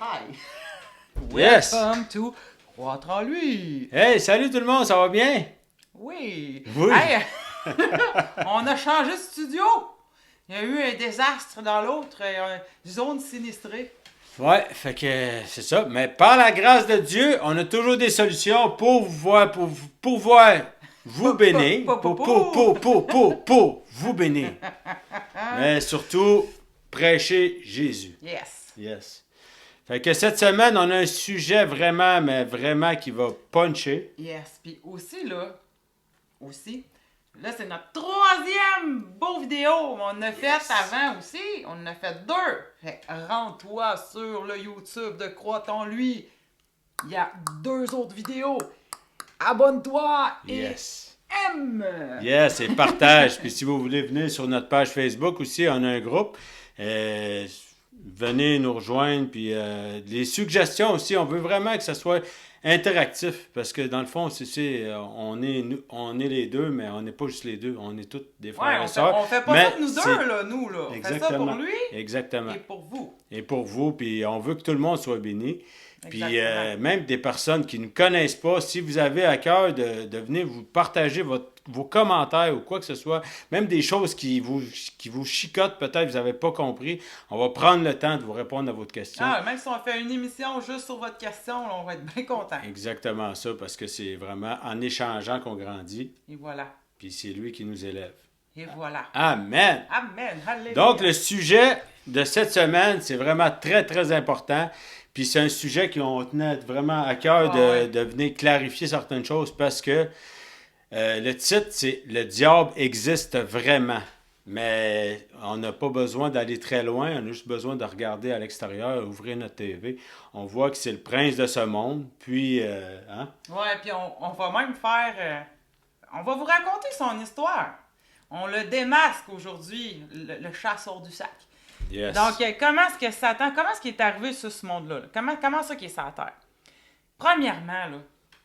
Hi! Yes! Welcome to Croître en lui! Hey, salut tout le monde, ça va bien? Oui! Oui. Hey, on a changé de studio! Il y a eu un désastre dans l'autre, zone sinistrée. Ouais, fait que c'est ça. Mais par la grâce de Dieu, on a toujours des solutions pour pouvoir vous bénir. Pour vous bénir. Mais surtout, prêcher Jésus. Yes! Yes. Fait que cette semaine, on a un sujet vraiment, mais vraiment qui va puncher. Yes! Puis là, c'est notre troisième beau vidéo. On en a fait avant aussi. On en a fait 2. Fait que rends-toi sur le YouTube de Croître en lui. Il y a 2 autres vidéos. Abonne-toi et Yes. aime! Yes, et partage. Puis si vous voulez venir sur notre page Facebook aussi, on a un groupe. Venez nous rejoindre. Puis les suggestions aussi, on veut vraiment que ça soit interactif. Parce que dans le fond, on est les deux, mais on n'est pas juste les deux. On est tous des frères Ouais, et sœurs. on fait pas Mais ça nous deux, là, nous, là. On fait ça pour lui Exactement. et pour vous. Et pour vous, puis on veut que tout le monde soit béni. Puis Exactement. même des personnes qui ne connaissent pas, si vous avez à cœur de venir vous partager vos commentaires ou quoi que ce soit, même des choses qui vous chicotent, peut-être vous n'avez pas compris, on va prendre le temps de vous répondre à votre question. Ah, même si on fait une émission juste sur votre question, là, on va être bien content. Exactement ça, parce que c'est vraiment en échangeant qu'on grandit, Et voilà. puis c'est lui qui nous élève. Et voilà. Amen! Amen. Alléluia. Donc, le sujet de cette semaine, c'est vraiment très, très important. Puis c'est un sujet qu'on tenait vraiment à cœur de venir clarifier certaines choses parce que le titre, c'est « Le diable existe vraiment ». Mais on n'a pas besoin d'aller très loin, on a juste besoin de regarder à l'extérieur, ouvrir notre TV. On voit que c'est le prince de ce monde, puis... Ouais, puis on va même faire... on va vous raconter son histoire. On le démasque aujourd'hui, le chasseur du sac. Yes. Donc, comment est-ce qu'il est arrivé sur ce monde-là? Là? Comment ça qu'il est sur la terre? Premièrement, là,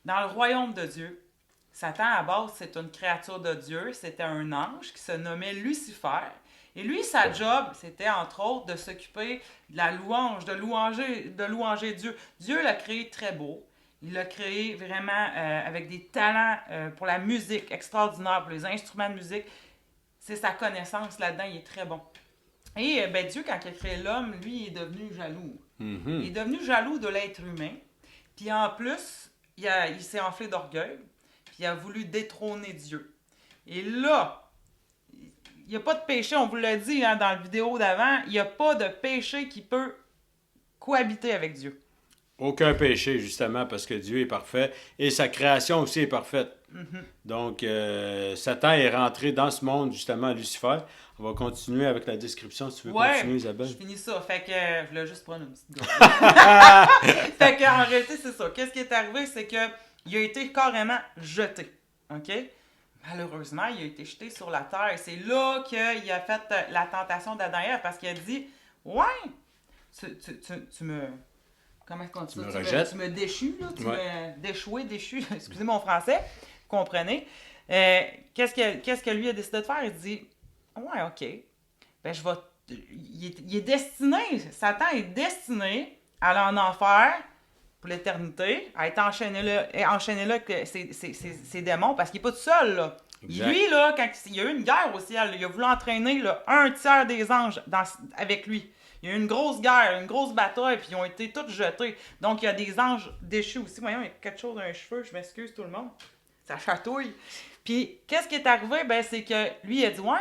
dans le royaume de Dieu, Satan, à base, c'est une créature de Dieu. C'était un ange qui se nommait Lucifer. Et lui, sa job, c'était entre autres de s'occuper de la louange, de louanger Dieu. Dieu l'a créé très beau. Il l'a créé vraiment avec des talents pour la musique extraordinaire, pour les instruments de musique. C'est sa connaissance là-dedans, il est très bon. Et Dieu, quand il a créé l'homme, lui, il est devenu jaloux. Mm-hmm. Il est devenu jaloux de l'être humain. Puis en plus, il s'est enflé d'orgueil. Puis il a voulu détrôner Dieu. Et là, il n'y a pas de péché, on vous l'a dit dans la vidéo d'avant, il n'y a pas de péché qui peut cohabiter avec Dieu. Aucun péché, justement, parce que Dieu est parfait et sa création aussi est parfaite. Mm-hmm. Donc, Satan est rentré dans ce monde, justement, Lucifer. On va continuer avec la description, si tu veux continuer, Isabelle. Je finis ça. Fait que je voulais juste prendre une petite gorgée. Fait que en réalité, c'est ça. Qu'est-ce qui est arrivé, c'est que il a été carrément jeté. OK? Malheureusement, il a été jeté sur la terre. C'est là qu'il a fait la tentation d'Adam et Ève, parce qu'il a dit « Ouais, tu me... Comment est-ce qu'on dit ça? Tu me déchus, là. Tu me déchu. Excusez mon français. Vous comprenez? Qu'est-ce que lui a décidé de faire? Il dit « Ouais, OK. Ben, il est destiné, Satan est destiné à aller en enfer pour l'éternité, à être enchaîné là avec ses démons, parce qu'il n'est pas tout seul, là. Lui, là, quand il y a eu une guerre au ciel, il a voulu entraîner là, 1/3 des anges avec lui. Il y a eu une grosse guerre, une grosse bataille, puis ils ont été tous jetés. Donc, il y a des anges déchus aussi. Voyons, il y a quelque chose dans les cheveux, je m'excuse tout le monde. Ça chatouille. Puis, qu'est-ce qui est arrivé? Ben, c'est que lui, il a dit, ouais,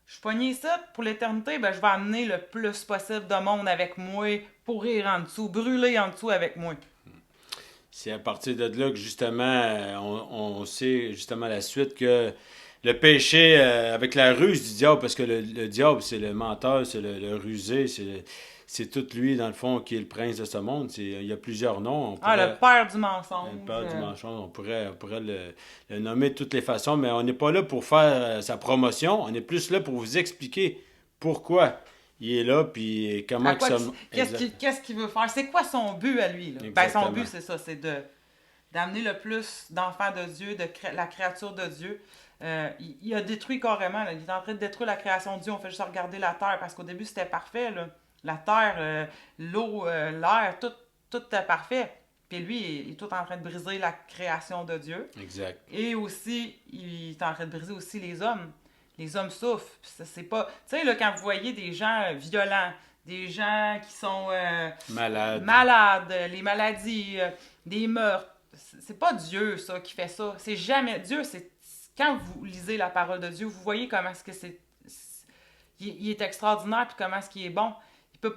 je suis pogné ici pour l'éternité, ben, je vais amener le plus possible de monde avec moi, pourrir en dessous, brûler en dessous avec moi. C'est à partir de là que, justement, on sait, justement, la suite que le péché avec la ruse du diable, parce que le diable, c'est le menteur, c'est le rusé, c'est tout lui, dans le fond, qui est le prince de ce monde. Il y a plusieurs noms. Le père du mensonge. Le père du mensonge, on pourrait le nommer de toutes les façons, mais on n'est pas là pour faire sa promotion, on est plus là pour vous expliquer pourquoi il est là, puis comment... Qu'est-ce qu'il veut faire? C'est quoi son but à lui? Là? Ben, son but, c'est ça, c'est d'amener le plus d'enfants de Dieu, la créature de Dieu. Il a détruit carrément, là. Il est en train de détruire la création de Dieu. On fait juste regarder la terre, parce qu'au début, c'était parfait, là. La terre, l'eau, l'air, tout est parfait. Puis lui, il est tout en train de briser la création de Dieu. Exact. Et aussi, il est en train de briser aussi les hommes. Les hommes souffrent. C'est pas... Tu sais, là, quand vous voyez des gens violents, des gens qui sont malades, les maladies, des meurtres, c'est pas Dieu, ça, qui fait ça. C'est jamais... Dieu, c'est... Quand vous lisez la parole de Dieu, vous voyez comment est-ce que c'est... Il est extraordinaire, puis comment est-ce qu'il est bon. Il peut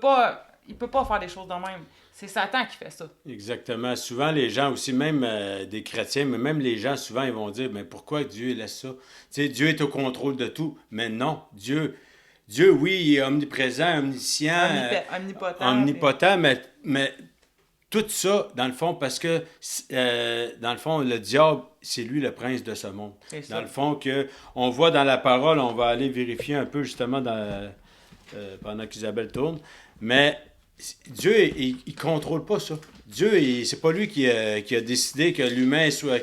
pas faire des choses de même. C'est Satan qui fait ça. Exactement. Souvent, les gens aussi, même des chrétiens, mais même les gens, souvent, ils vont dire, mais pourquoi Dieu laisse ça? Tu sais, Dieu est au contrôle de tout. Mais non, Dieu, oui, il est omniprésent, omniscient, omnipotent, mais tout ça, dans le fond, parce que, dans le fond, le diable, c'est lui le prince de ce monde. Dans le fond, on voit dans la parole, on va aller vérifier un peu, justement, pendant qu'Isabelle tourne, mais Dieu, il contrôle pas ça. Dieu, c'est pas lui qui a décidé que l'humain, que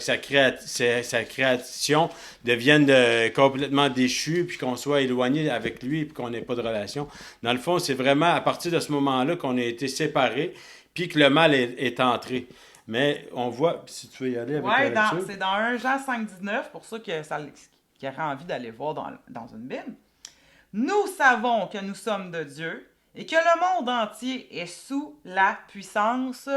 sa création devienne complètement déchue, puis qu'on soit éloigné avec lui, puis qu'on n'ait pas de relation. Dans le fond, c'est vraiment à partir de ce moment-là qu'on a été séparés, puis que le mal est entré. Mais on voit, si tu veux y aller avec la lecture. C'est dans 1 Jean 5,19, pour ça qu'il y aurait envie d'aller voir dans une Bible. Nous savons que nous sommes de Dieu, et que le monde entier est sous la puissance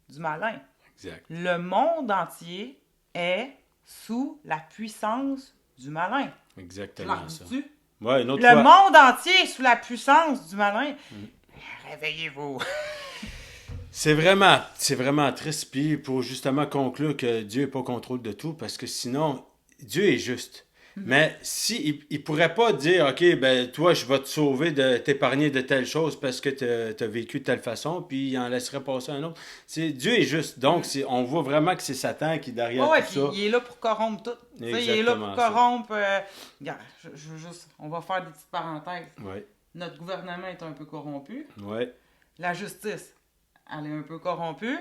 du malin. Exact. Le monde entier est sous la puissance du malin. Exactement ça. Ouais, le monde entier est sous la puissance du malin. Réveillez-vous. C'est vraiment triste. Puis pour justement conclure que Dieu n'est pas au contrôle de tout, parce que sinon, Dieu est juste. Mais si il pourrait pas dire, OK, ben toi, je vais te sauver, t'épargner de telle chose parce que tu as vécu de telle façon, puis il en laisserait passer un autre. Dieu est juste. Donc, on voit vraiment que c'est Satan qui est derrière tout ça. Il est là pour corrompre tout. Il est là pour corrompre... regarde, on va faire des petites parenthèses. Ouais. Notre gouvernement est un peu corrompu. Ouais. La justice, elle est un peu corrompue.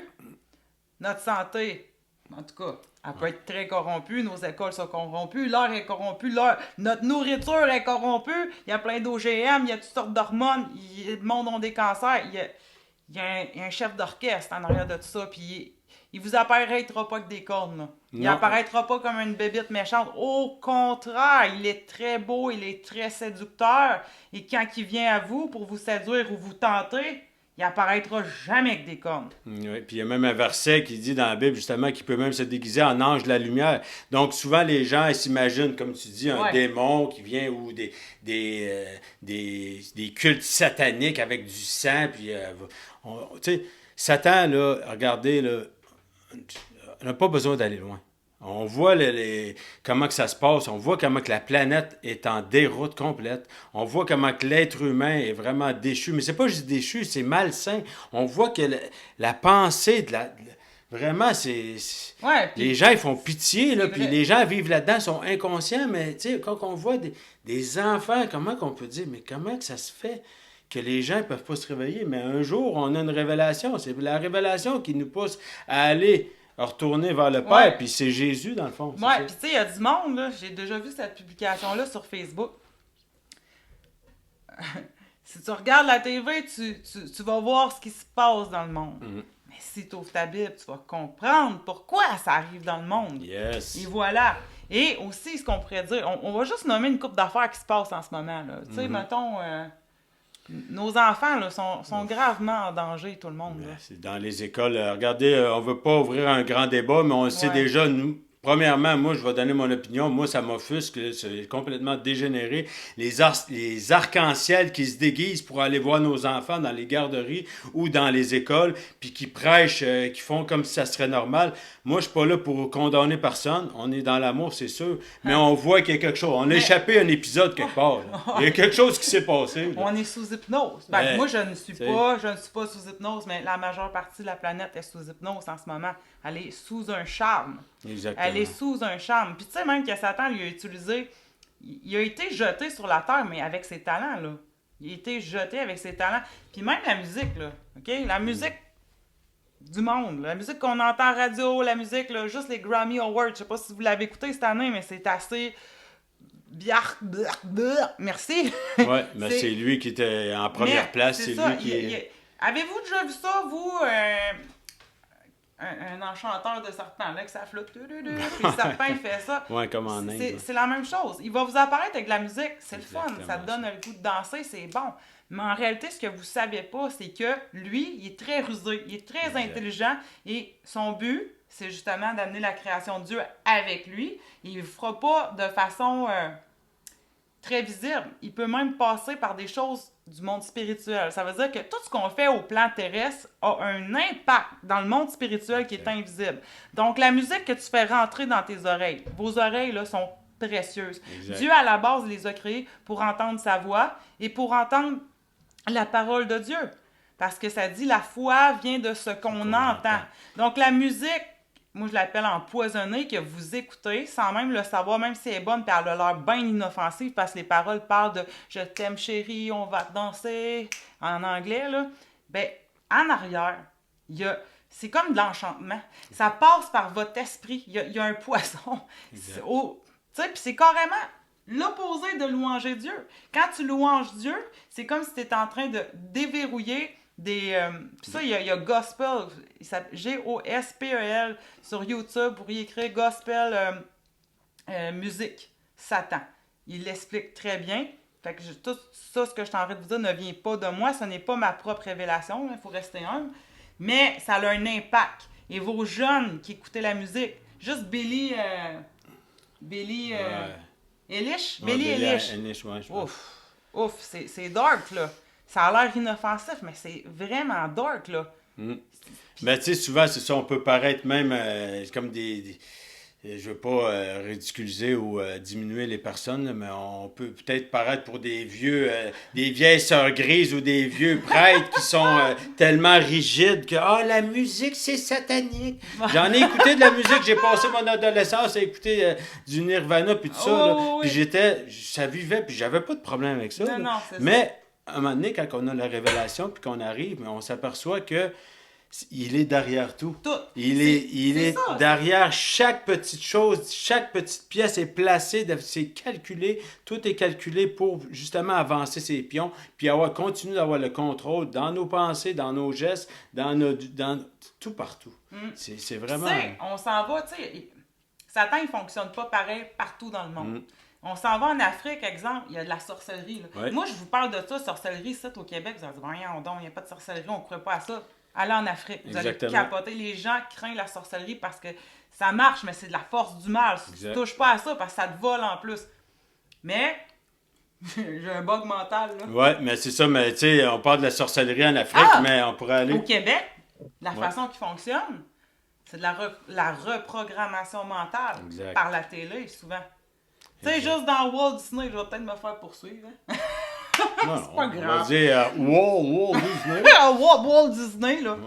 Notre santé... En tout cas, elle peut être très corrompue, nos écoles sont corrompues, l'air est corrompu, notre nourriture est corrompue, il y a plein d'OGM, il y a toutes sortes d'hormones, le monde a des cancers, il y a un chef d'orchestre en arrière de tout ça, puis il vous apparaîtra pas que des cornes, là. Il apparaîtra pas comme une bébite méchante, au contraire, il est très beau, il est très séducteur, et quand il vient à vous pour vous séduire ou vous tenter, il apparaîtra jamais avec des cornes. Oui, puis il y a même un verset qui dit dans la Bible, justement, qu'il peut même se déguiser en ange de la lumière. Donc, souvent, les gens, ils s'imaginent, comme tu dis, un démon qui vient ou des cultes sataniques avec du sang. Puis, tu sais, Satan, là, regardez, là, on n'a pas besoin d'aller loin. On voit comment que ça se passe. On voit comment que la planète est en déroute complète. On voit comment que l'être humain est vraiment déchu. Mais c'est pas juste déchu, c'est malsain. On voit que la pensée vraiment, c'est... Ouais, les gens, ils font pitié, là, puis les gens vivent là-dedans, sont inconscients, mais tu sais, quand on voit des enfants, comment qu'on peut dire, mais comment que ça se fait que les gens ne peuvent pas se réveiller? Mais un jour, on a une révélation. C'est la révélation qui nous pousse à aller... retourner vers le Père, puis c'est Jésus, dans le fond. Ouais, puis tu sais, il y a du monde, là, j'ai déjà vu cette publication-là sur Facebook. Si tu regardes la TV, tu vas voir ce qui se passe dans le monde. Mm-hmm. Mais si tu ouvres ta Bible, tu vas comprendre pourquoi ça arrive dans le monde. Yes. Et voilà. Et aussi, ce qu'on pourrait dire, on va juste nommer une couple d'affaires qui se passent en ce moment. Tu sais, mettons... nos enfants là, sont gravement en danger, tout le monde. Là. C'est dans les écoles. Regardez, on ne veut pas ouvrir un grand débat, mais on le sait déjà, nous, premièrement, moi, je vais donner mon opinion. Moi, ça m'offusque. C'est complètement dégénéré. Les arcs-en-ciel qui se déguisent pour aller voir nos enfants dans les garderies ou dans les écoles, puis qui prêchent, qui font comme si ça serait normal. Moi, je ne suis pas là pour condamner personne. On est dans l'amour, c'est sûr. Mais on voit qu'il y a quelque chose. On a échappé un épisode quelque part. Là. Il y a quelque chose qui s'est passé. Là. On est sous hypnose. Ben, moi, je ne suis pas sous hypnose, mais la majeure partie de la planète est sous hypnose en ce moment. Elle est sous un charme. Exactement. Elle est sous un charme. Puis tu sais, même que Satan lui a utilisé... Il a été jeté sur la terre, mais avec ses talents, là. Il a été jeté avec ses talents. Puis même la musique, là. OK? La musique du monde. La musique qu'on entend à radio, la musique, là, juste les Grammy Awards. Je sais pas si vous l'avez écouté cette année, mais c'est assez Merci. Oui, mais c'est lui qui était en première place. C'est ça, lui qui est... Avez-vous déjà vu ça, vous, un enchanteur de serpent, là, que ça flotte, puis le serpent, il fait ça. Oui, comme en Inde. C'est la même chose. Il va vous apparaître avec de la musique, c'est le fun, ça te donne ça. le goût de danser, c'est bon. Mais en réalité, ce que vous savez pas, c'est que lui, il est très rusé, il est très intelligent, et son but, c'est justement d'amener la création de Dieu avec lui. Il ne le fera pas de façon très visible. Il peut même passer par des choses du monde spirituel. Ça veut dire que tout ce qu'on fait au plan terrestre a un impact dans le monde spirituel qui est invisible. Donc, la musique que tu fais rentrer dans tes oreilles, vos oreilles là, sont précieuses. Exact. Dieu, à la base, les a créées pour entendre sa voix et pour entendre la parole de Dieu. Parce que ça dit, la foi vient de ce qu'on entend. Donc, la musique, moi, je l'appelle empoisonnée, que vous écoutez sans même le savoir, même si elle est bonne, puis elle a l'air bien inoffensive, parce que les paroles parlent de « je t'aime chérie, on va danser » en anglais, là. Ben, en arrière, c'est comme de l'enchantement. Ça passe par votre esprit. Il y a un poison. Tu sais, puis c'est carrément l'opposé de louanger Dieu. Quand tu louanges Dieu, c'est comme si tu étais en train de déverrouiller des... ça, il y a Gospel, il s'appelle Gospel sur YouTube, pour y écrire Gospel musique, Satan. Il l'explique très bien. Fait que tout ça, ce que je suis en train de vous dire, ne vient pas de moi, ce n'est pas ma propre révélation, il faut rester humble, mais ça a un impact. Et vos jeunes qui écoutaient la musique, juste Billy Eilish, Billy Eilish. Ouf, c'est dark, là. Ça a l'air inoffensif, mais c'est vraiment dark, là. Ben, tu sais, souvent, c'est ça, on peut paraître même comme je veux pas ridiculiser ou diminuer les personnes, là, mais on peut peut-être paraître pour des vieilles sœurs grises ou des vieux prêtres qui sont tellement rigides que la musique c'est satanique. J'en ai écouté de la musique, j'ai passé mon adolescence à écouter du Nirvana puis tout ça, là. Puis ça vivait, puis j'avais pas de problème avec ça. Non, c'est mais à un moment donné, quand on a la révélation puis qu'on arrive, on s'aperçoit que il est derrière tout. Il est derrière chaque petite chose, chaque petite pièce est placée, c'est calculé, tout est calculé pour justement avancer ses pions, puis continuer d'avoir le contrôle dans nos pensées, dans nos gestes, dans tout partout. C'est vraiment... Tu sais, on s'en va, tu sais, Satan, il fonctionne pas pareil partout dans le monde. On s'en va en Afrique, exemple, il y a de la sorcellerie. Là. Moi, je vous parle de ça, sorcellerie, ça, au Québec, vous allez dire, voyons donc, il n'y a pas de sorcellerie, on ne croit pas à ça. Allez en Afrique, vous allez capoter. Les gens craignent la sorcellerie parce que ça marche, mais c'est de la force du mal. Tu ne touches pas à ça parce que ça te vole en plus. Mais, j'ai un bug mental, là. Ouais, mais c'est ça, mais tu sais, on parle de la sorcellerie en Afrique, mais on pourrait aller... Au Québec, la façon qui fonctionne, c'est de la reprogrammation mentale par la télé, souvent. Tu sais, juste dans Walt Disney, je vais peut-être me faire poursuivre. Hein? Non, c'est pas grave. On va dire Walt Disney. Walt Disney, là.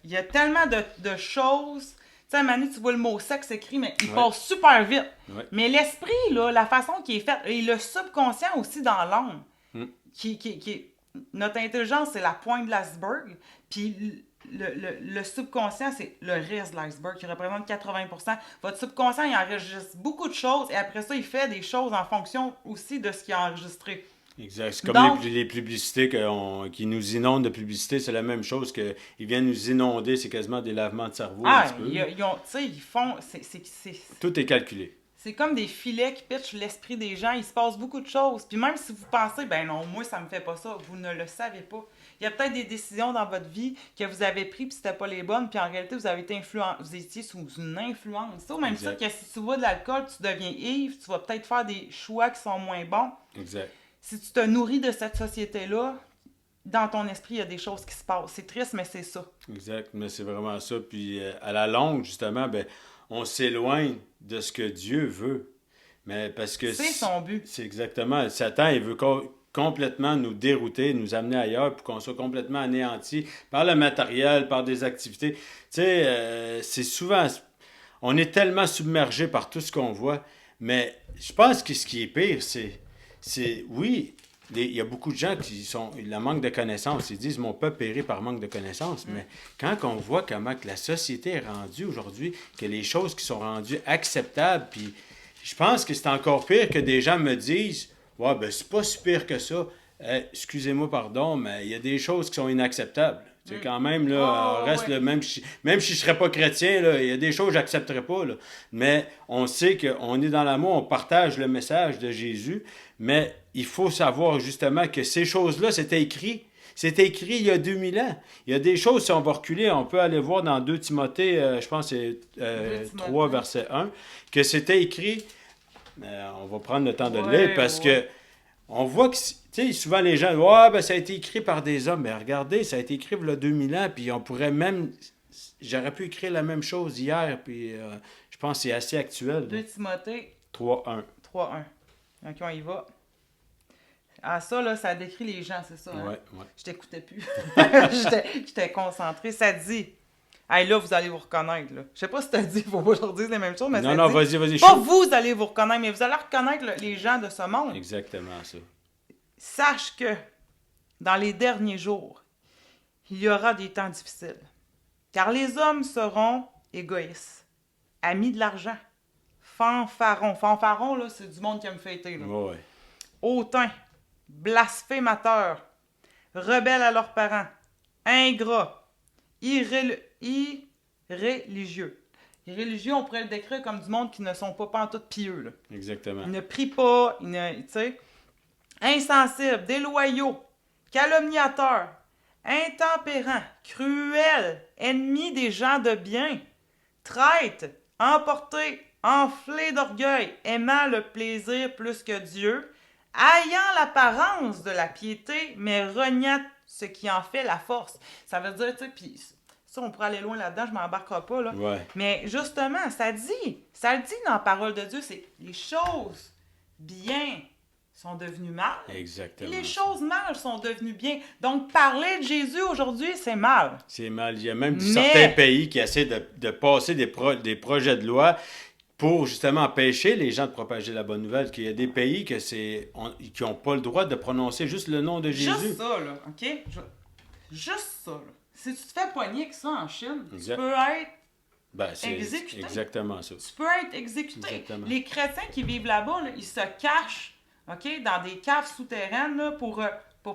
Il y a tellement de choses. Tu sais, à un moment donné, tu vois le mot sexe écrit, mais il passe super vite. Mais l'esprit, là, la façon qui est faite, et le subconscient aussi dans l'âme, notre intelligence, c'est la pointe de l'iceberg. Puis le subconscient, c'est le reste de l'iceberg qui représente 80%. Votre subconscient, il enregistre beaucoup de choses et après ça, il fait des choses en fonction aussi de ce qu'il a enregistré. Exact. C'est comme les publicités qui nous inondent de publicités, c'est la même chose qu'ils viennent nous inonder, c'est quasiment des lavements de cerveau. Ils font... Tout est calculé. C'est comme des filets qui pitchent l'esprit des gens, il se passe beaucoup de choses. Puis même si vous pensez, ben non, moi ça me fait pas ça, vous ne le savez pas. Il y a peut-être des décisions dans votre vie que vous avez prises puis c'était pas les bonnes, puis en réalité vous avez été vous étiez sous une influence. C'est même ça que si tu bois de l'alcool, tu deviens ivre, tu vas peut-être faire des choix qui sont moins bons. Exact. Si tu te nourris de cette société-là, dans ton esprit, il y a des choses qui se passent. C'est triste, mais c'est ça. Exact, mais c'est vraiment ça. Puis à la longue, justement, on s'éloigne de ce que Dieu veut. Mais parce que c'est son but. C'est exactement. Satan, il veut complètement nous dérouter, nous amener ailleurs pour qu'on soit complètement anéantis par le matériel, par des activités. Tu sais, c'est souvent... On est tellement submergé par tout ce qu'on voit, mais je pense que ce qui est pire, oui, il y a beaucoup de gens qui sont... Le manque de connaissances, ils disent « Mon peuple périt par manque de connaissances ». Mais quand on voit comment que la société est rendue aujourd'hui, que les choses qui sont rendues acceptables, puis Je pense que c'est encore pire que des gens me disent « Ouais, ben c'est pas si pire que ça. Excusez-moi, pardon, mais il y a des choses qui sont inacceptables. » Tu sais, quand même, là, reste ouais. le même si je serais pas chrétien, là, il y a des choses que j'accepterais pas, là. Mais on sait qu'on est dans l'amour, on partage le message de Jésus, mais il faut savoir justement que ces choses-là, c'était écrit. C'était écrit il y a 2000 ans. Il y a des choses, si on va reculer, on peut aller voir dans 2 Timothée, je pense que c'est 3, verset 1, que c'était écrit. On va prendre le temps de le lire parce que on voit que, tu sais, souvent les gens, ouais, ben ça a été écrit par des hommes. Mais regardez, ça a été écrit il y a 2000 ans, puis on pourrait même, j'aurais pu écrire la même chose hier, puis je pense que c'est assez actuel. 2 Timothée 3-1. 3-1. Donc, on y va. Ah, ça, là, ça décrit les gens, c'est ça? Hein? Ouais. Je t'écoutais plus. J'étais concentré. Ça dit. Hey, là, vous allez vous reconnaître. Là. Je sais pas si t'as dit, il faut pas que je redise les mêmes choses, mais non, ça dit. vas-y. Pas vous allez vous reconnaître, mais vous allez reconnaître les gens de ce monde. Exactement ça. Sache que dans les derniers jours, il y aura des temps difficiles. Car les hommes seront égoïstes, amis de l'argent, fanfarons. Fanfarons, là, c'est du monde qui aime fêter. Là. Ouais. Hautains, blasphémateurs, rebelles à leurs parents, ingrats, irréligieux. Irréligieux, on pourrait le décrire comme du monde qui ne sont pas pantoute pieux. Là. Exactement. Ils ne prient pas, tu sais. Insensibles, déloyaux, calomniateurs, intempérants, cruels, ennemis des gens de bien, traîtres, emportés, enflés d'orgueil, aimant le plaisir plus que Dieu, ayant l'apparence de la piété, mais reniant ce qui en fait la force. Ça veut dire, tu sais, puis ça, on pourrait aller loin là-dedans, je m'embarquerai pas, là. Ouais. Mais justement, ça le dit dans la parole de Dieu, c'est les choses bien sont devenues mal. Exactement. Et les choses mal sont devenues bien. Donc, parler de Jésus aujourd'hui, c'est mal. C'est mal. Il y a même certains pays qui essaient de passer des projets de loi pour justement empêcher les gens de propager la bonne nouvelle. Qu'il y a des pays qui n'ont pas le droit de prononcer juste le nom de Jésus. Juste ça, là, OK? Juste ça, là. Si tu te fais poigner avec ça en Chine, exact. Tu peux être c'est exécuté. Exactement ça. Tu peux être exécuté. Exactement. Les chrétiens qui vivent là-bas, là, ils se cachent, OK, dans des caves souterraines là, pour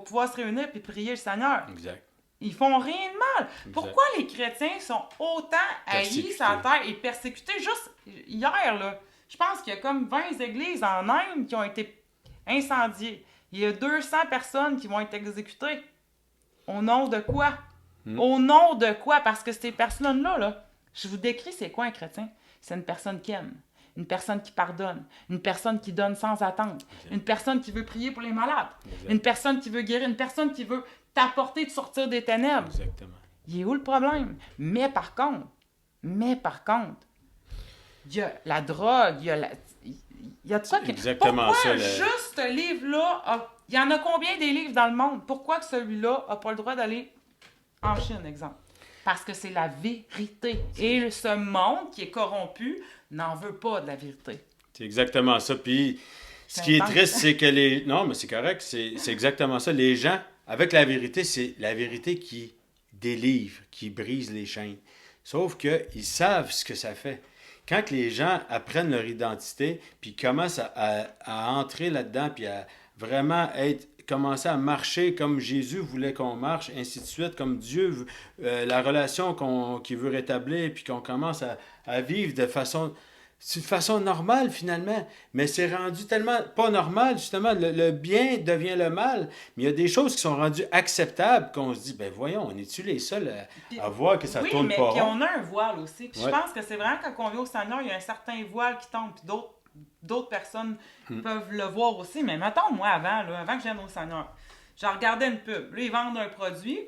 pouvoir se réunir et prier le Seigneur. Exact. Ils font rien de mal. Exact. Pourquoi les chrétiens sont autant haïs sur la terre et persécutés? Juste hier, là, je pense qu'il y a comme 20 églises en Inde qui ont été incendiées. Il y a 200 personnes qui vont être exécutées. Au nom de quoi? Au nom de quoi? Parce que ces personnes-là, là, je vous décris c'est quoi un chrétien? C'est une personne qui aime, une personne qui pardonne, une personne qui donne sans attendre, exact. Une personne qui veut prier pour les malades, exact. Une personne qui veut guérir, une personne qui veut t'apporter de sortir des ténèbres. Exactement. Il est où le problème? Mais par contre, il y a la drogue, il y a de ça qui... Exactement. Pourquoi juste ce livre-là, il y en a combien des livres dans le monde? Pourquoi que celui-là n'a pas le droit d'aller en Chine, exemple? Parce que c'est la vérité. Et ce monde qui est corrompu n'en veut pas de la vérité. C'est exactement ça. Puis, ce qui est triste, c'est que les... Non, mais c'est correct. C'est exactement ça. Les gens, avec la vérité, c'est la vérité qui délivre, qui brise les chaînes. Sauf qu'ils savent ce que ça fait. Quand les gens apprennent leur identité, puis commencent à entrer là-dedans, puis à vraiment commencer à marcher comme Jésus voulait qu'on marche, ainsi de suite, comme Dieu, la relation qu'il veut rétablir, puis qu'on commence à vivre de façon normale finalement. Mais c'est rendu tellement pas normal, justement, le bien devient le mal. Mais il y a des choses qui sont rendues acceptables qu'on se dit, ben voyons, on est-tu les seuls à voir que ça tourne pas rond? Oui, mais on a un voile aussi. Puis je pense que c'est vraiment quand on vient au Seigneur, il y a un certain voile qui tombe, puis d'autres personnes peuvent le voir aussi. Mais mettons, moi, avant que je vienne au Seigneur, je regardais une pub. Là, ils vendent un produit,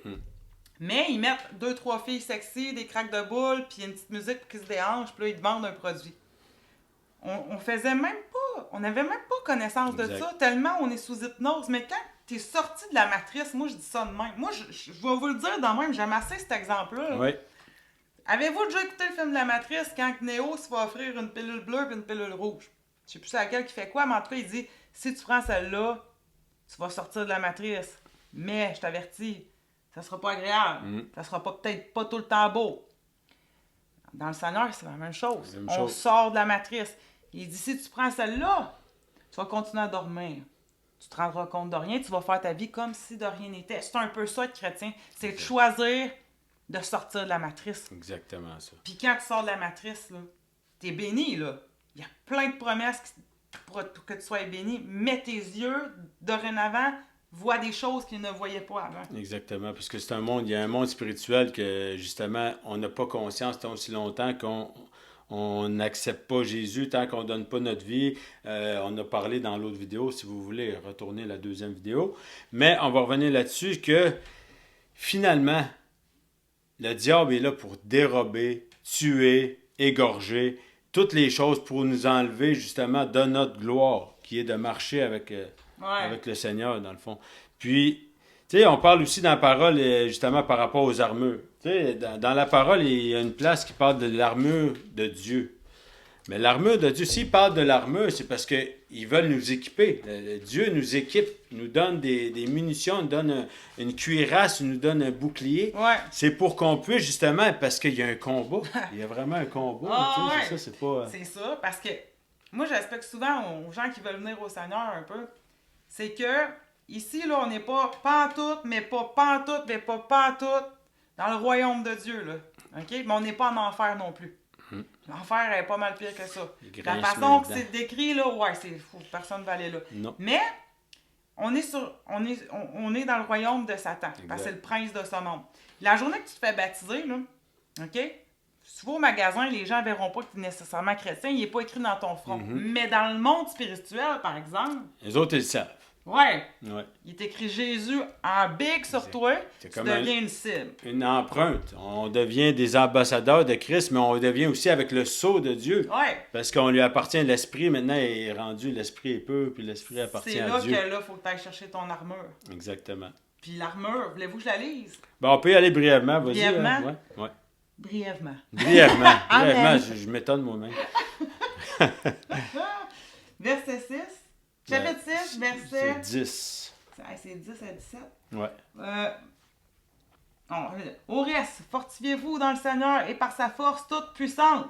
mais ils mettent 2-3 filles sexy, des craques de boules, puis une petite musique pour qu'ils se déhanchent, puis là, ils te vendent un produit. On faisait même pas, on n'avait même pas connaissance de ça, tellement on est sous hypnose. Mais quand t'es sorti de la matrice, moi, je dis ça de même. Moi, je vais vous le dire de même, j'aime assez cet exemple-là. Oui. Avez-vous déjà écouté le film de la Matrice quand Neo se va offrir une pilule bleue et une pilule rouge? Je sais plus c'est laquelle qui fait quoi, mais en tout cas, il dit, si tu prends celle-là, tu vas sortir de la matrice. Mais, je t'avertis, ça sera pas agréable. Ça sera peut-être pas tout le temps beau. Dans le Seigneur, c'est la même chose. On sort de la matrice. Il dit, si tu prends celle-là, tu vas continuer à dormir. Tu te rendras compte de rien, tu vas faire ta vie comme si de rien n'était. C'est un peu ça, être chrétien. C'est de choisir de sortir de la matrice. Exactement ça. Puis quand tu sors de la matrice, là, t'es béni, là. Il y a plein de promesses pour que tu sois béni. Mets tes yeux, dorénavant, vois des choses qu'ils ne voyaient pas avant. Exactement, parce que c'est un monde, il y a un monde spirituel que, justement, on n'a pas conscience tant aussi longtemps qu'on n'accepte pas Jésus, tant qu'on ne donne pas notre vie. On a parlé dans l'autre vidéo, si vous voulez retourner la deuxième vidéo. Mais on va revenir là-dessus que, finalement, le diable est là pour dérober, tuer, égorger, toutes les choses pour nous enlever, justement, de notre gloire, qui est de marcher avec le Seigneur, dans le fond. Puis, tu sais, on parle aussi dans la parole, justement, par rapport aux armures. Tu sais, dans la parole, il y a une place qui parle de l'armure de Dieu. Mais l'armure de Dieu, s'il parle de l'armure, c'est parce qu'ils veulent nous équiper. Dieu nous équipe, nous donne des munitions, nous donne une cuirasse, nous donne un bouclier. Ouais. C'est pour qu'on puisse, justement, parce qu'il y a un combat. Il y a vraiment un combat. Ouais. C'est ça, c'est pas... C'est ça, parce que moi, j'explique souvent aux gens qui veulent venir au Seigneur un peu, c'est que ici, là, on n'est pas pantoute, mais pas pantoute, mais pas pantoute dans le royaume de Dieu, là. OK? Mais on n'est pas en enfer non plus. L'enfer est pas mal pire que ça. La façon que c'est décrit, là, ouais, c'est fou. Personne ne va aller là. Non. Mais, on est dans le royaume de Satan. Exact. Parce que c'est le prince de ce monde. La journée que tu te fais baptiser, là, OK? Si tu vas au magasin, les gens ne verront pas que tu es nécessairement chrétien. Il n'est pas écrit dans ton front. Mais dans le monde spirituel, par exemple... Les autres, ils le savent. Ouais. Ouais. Il est écrit Jésus en big sur toi, tu deviens une cible. Une empreinte. On devient des ambassadeurs de Christ, mais on devient aussi avec le sceau de Dieu. Ouais. Parce qu'on lui appartient. L'esprit, maintenant, est rendu. L'esprit est peu, puis l'esprit appartient à Dieu. C'est là que là, il faut que tu ailles chercher ton armure. Exactement. Puis l'armure, voulez-vous que je la lise? Bon, on peut y aller brièvement. Vas-y. Brièvement? Ouais. Brièvement. Brièvement. Je m'étonne moi-même. Verset 6. Chapitre 6, verset... C'est 10. C'est 10 à 17. Ouais. Au reste, fortifiez-vous dans le Seigneur et par sa force toute puissante.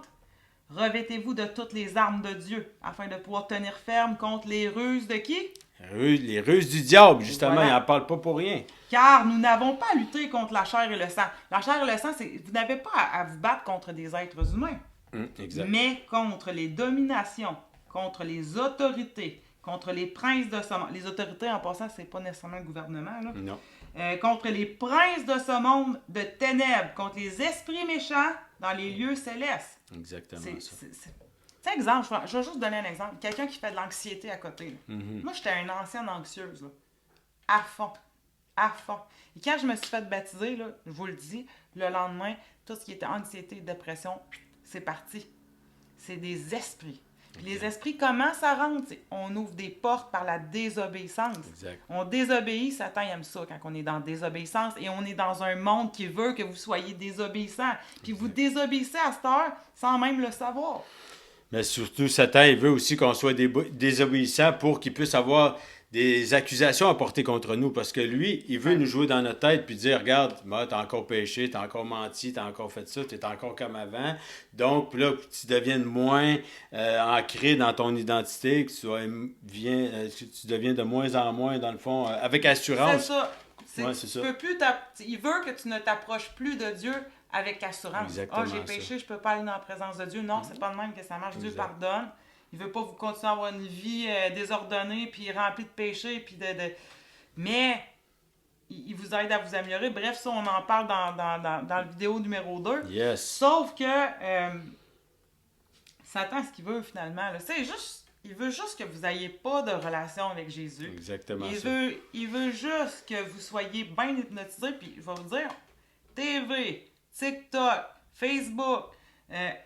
Revêtez-vous de toutes les armes de Dieu, afin de pouvoir tenir ferme contre les ruses de qui? Les ruses du diable, justement, voilà. Il n'en parle pas pour rien. Car nous n'avons pas à lutter contre la chair et le sang. La chair et le sang, vous n'avez pas à vous battre contre des êtres humains. Exact. Mais contre les dominations, contre les autorités, contre les princes de ce monde. Les autorités, en passant, c'est pas nécessairement le gouvernement, là. Non. Contre les princes de ce monde de ténèbres, contre les esprits méchants dans les lieux célestes. Exactement ça. C'est exemple, je vais juste donner un exemple. Quelqu'un qui fait de l'anxiété à côté. Moi, j'étais une ancienne anxieuse, là. À fond. À fond. Et quand je me suis fait baptiser, là, je vous le dis, le lendemain, tout ce qui était anxiété et dépression, c'est parti. C'est des esprits. Puis les esprits, comment ça rentre? On ouvre des portes par la désobéissance. Exact. On désobéit, Satan aime ça quand on est dans la désobéissance et on est dans un monde qui veut que vous soyez désobéissants. Puis vous désobéissez à cette heure sans même le savoir. Mais surtout, Satan, il veut aussi qu'on soit désobéissants pour qu'il puisse avoir des accusations à porter contre nous. Parce que lui, il veut nous jouer dans notre tête puis dire, regarde, t'as encore péché, t'as encore menti, t'as encore fait ça, t'es encore comme avant. Donc, puis là, tu deviennes moins ancré dans ton identité, que tu deviens de moins en moins, dans le fond, avec assurance. C'est ça. C'est ça. Peux plus il veut que tu ne t'approches plus de Dieu avec assurance. Exactement j'ai péché, je peux pas aller dans la présence de Dieu. Non, c'est pas de même que ça marche. Dieu pardonne. Il veut pas vous continuer à avoir une vie désordonnée, puis remplie de péchés, puis mais il vous aide à vous améliorer. Bref, ça, on en parle dans la vidéo numéro 2. Yes. Sauf que Satan, ce qu'il veut finalement, là, c'est juste... Il veut juste que vous n'ayez pas de relation avec Jésus. Exactement Il veut juste que vous soyez bien hypnotisé, puis je vais vous dire, TV, TikTok, Facebook...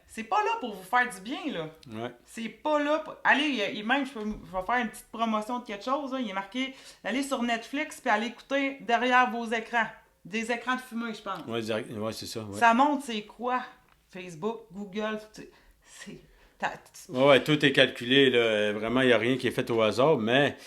c'est pas là pour vous faire du bien, là. Ouais. C'est pas là pour... Allez, même, je vais faire une petite promotion de quelque chose, là. Il est marqué, allez sur Netflix, puis allez écouter derrière vos écrans. Des écrans de fumée, je pense. Ouais, c'est ça. Ouais. Ça montre c'est quoi? Facebook, Google, c'est... Ouais, tout est calculé, là. Vraiment, il n'y a rien qui est fait au hasard, mais...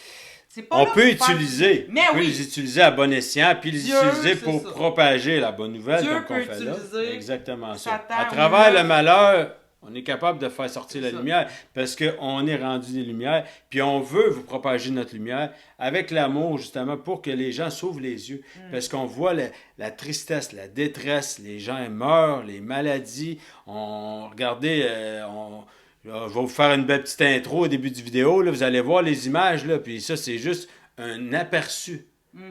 On peut utiliser. Mais on peut les utiliser à bon escient, puis les utiliser pour propager la bonne nouvelle, Dieu comme on fait là. Exactement ça. Satan, à travers le malheur, On est capable de faire sortir C'est la ça. lumière parce qu'on est rendu des lumières. Puis on veut vous propager notre lumière avec l'amour, justement, pour que les gens s'ouvrent les yeux. Parce qu'on voit la tristesse, la détresse, les gens meurent, les maladies. Regardez, je vais vous faire une belle petite intro au début du vidéo. Là, vous allez voir les images. Là, puis ça, c'est juste un aperçu.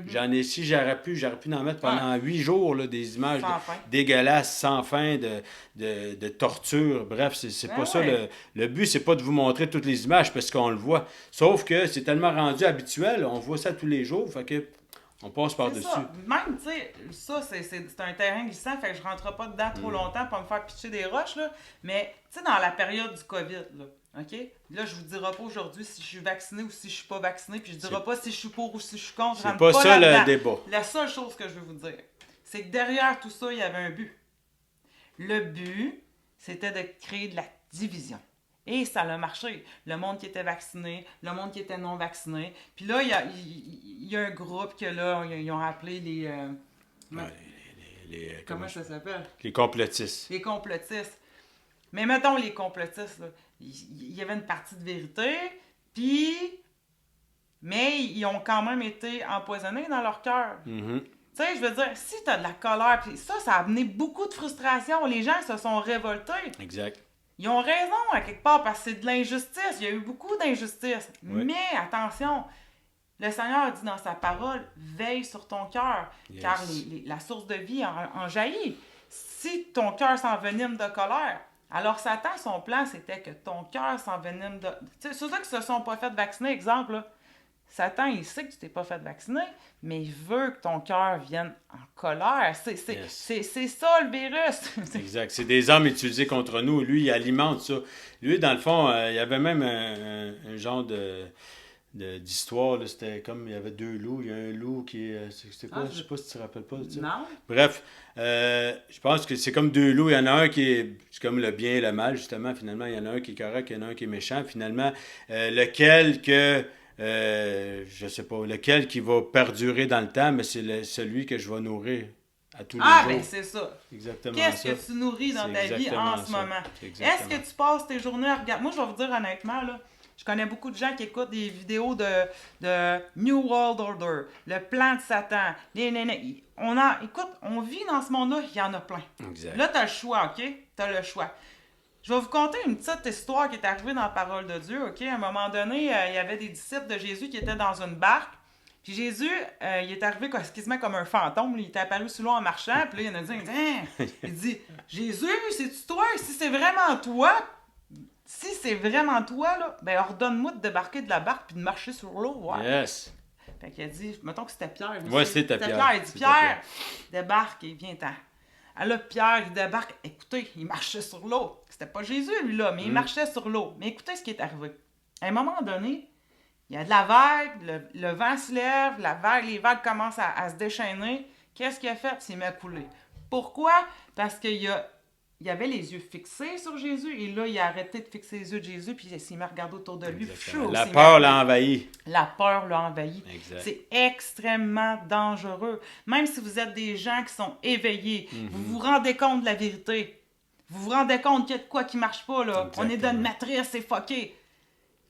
J'en ai, si j'aurais pu en mettre pendant 8 jours, là, des images Sans fin. dégueulasses, sans fin, de torture. Bref, c'est Ben pas ça. ouais. Le but, c'est pas de vous montrer toutes les images parce qu'on le voit. Sauf que c'est tellement rendu habituel, on voit ça tous les jours, fait que on passe C'est par-dessus. ça. Même, tu sais, ça, c'est un terrain glissant, fait que je rentrerai pas dedans trop longtemps pour me faire pitcher des roches, là. Mais, tu sais, dans la période du COVID, là, OK? Là, je vous dirai pas aujourd'hui si je suis vacciné ou si je suis pas vacciné, puis je dirai pas si je suis pour ou si je suis contre. Je C'est rentre pas ça là-dedans. le débat. La seule chose que je veux vous dire, c'est que derrière tout ça, il y avait un but. Le but, c'était de créer de la division. Et ça a marché. Le monde qui était vacciné, le monde qui était non vacciné. Puis là, il y a un groupe que là, ils ont appelé les... Ouais, comment ça s'appelle? les complotistes. Les complotistes. Mais mettons les complotistes, là, il y avait une partie de vérité, puis... Mais ils ont quand même été empoisonnés dans leur cœur. Mhm. Tu sais, je veux dire, si t'as de la colère, puis ça a amené beaucoup de frustration. Les gens se sont révoltés. Exact. Ils ont raison, à quelque part, parce que c'est de l'injustice. Il y a eu beaucoup d'injustice. Oui. Mais, attention, le Seigneur dit dans sa parole, veille sur ton cœur, Yes. car la source de vie en jaillit. Si ton cœur s'envenime de colère, alors Satan, son plan, c'était que ton cœur s'envenime de... Tu sais, ceux qui se sont pas fait vacciner, exemple, là, Satan, il sait que tu t'es pas fait vacciner, mais il veut que ton cœur vienne en colère. C'est ça, le virus. Exact. C'est des armes utilisées contre nous. Lui, il alimente ça. Lui, dans le fond, il y avait même un genre d'histoire. Là. C'était comme, il y avait 2 loups. Il y a un loup qui est... C'était quoi? Je sais pas si tu te rappelles pas de ça. Non? Bref, je pense que c'est comme 2 loups. Il y en a un qui est... C'est comme le bien et le mal, justement. Finalement, il y en a un qui est correct, il y en a un qui est méchant. Finalement, lequel que... je sais pas, lequel qui va perdurer dans le temps, mais c'est celui que je vais nourrir à tous les jours. Ben c'est ça. Exactement Qu'est-ce ça. que tu nourris dans C'est ta vie exactement en ce ça. moment? C'est Est-ce exactement. que tu passes tes journées à regarder... Moi, je vais vous dire honnêtement, là, je connais beaucoup de gens qui écoutent des vidéos de New World Order, le plan de Satan, écoute, on vit dans ce monde-là, il y en a plein. Exact. Là, tu as le choix, OK? Tu as le choix. Je vais vous conter une petite histoire qui est arrivée dans la parole de Dieu, OK? À un moment donné, il y avait des disciples de Jésus qui étaient dans une barque. Puis Jésus, il est arrivé quasiment comme un fantôme. Il était apparu sous l'eau en marchant. Puis là, il y en a dit, hein? Il dit, Jésus, c'est-tu toi? Si c'est vraiment toi, là, ben ordonne-moi de débarquer de la barque puis de marcher sur l'eau. Ouais. Yes. Fait qu'il a dit, mettons que c'était Pierre. Ouais, c'était Pierre. Il dit, C'était Pierre, débarque et viens-t'en. Alors Pierre, il débarque. Écoutez, il marchait sur l'eau. C'était pas Jésus, lui, là, mais il marchait sur l'eau. Mais écoutez ce qui est arrivé. À un moment donné, il y a de la vague, le vent se lève, les vagues commencent à se déchaîner. Qu'est-ce qu'il a fait? Il s'est mis à couler. Pourquoi? Parce qu'il y avait les yeux fixés sur Jésus, et là, il a arrêté de fixer les yeux de Jésus, puis il s'est mis à regarder autour de lui. Exactement. La peur l'a envahi. La peur l'a envahi. Exact. C'est extrêmement dangereux. Même si vous êtes des gens qui sont éveillés, vous vous rendez compte de la vérité. Vous vous rendez compte qu'il y a de quoi qui marche pas, là. Exactement. On est dans une matrice, c'est fucké.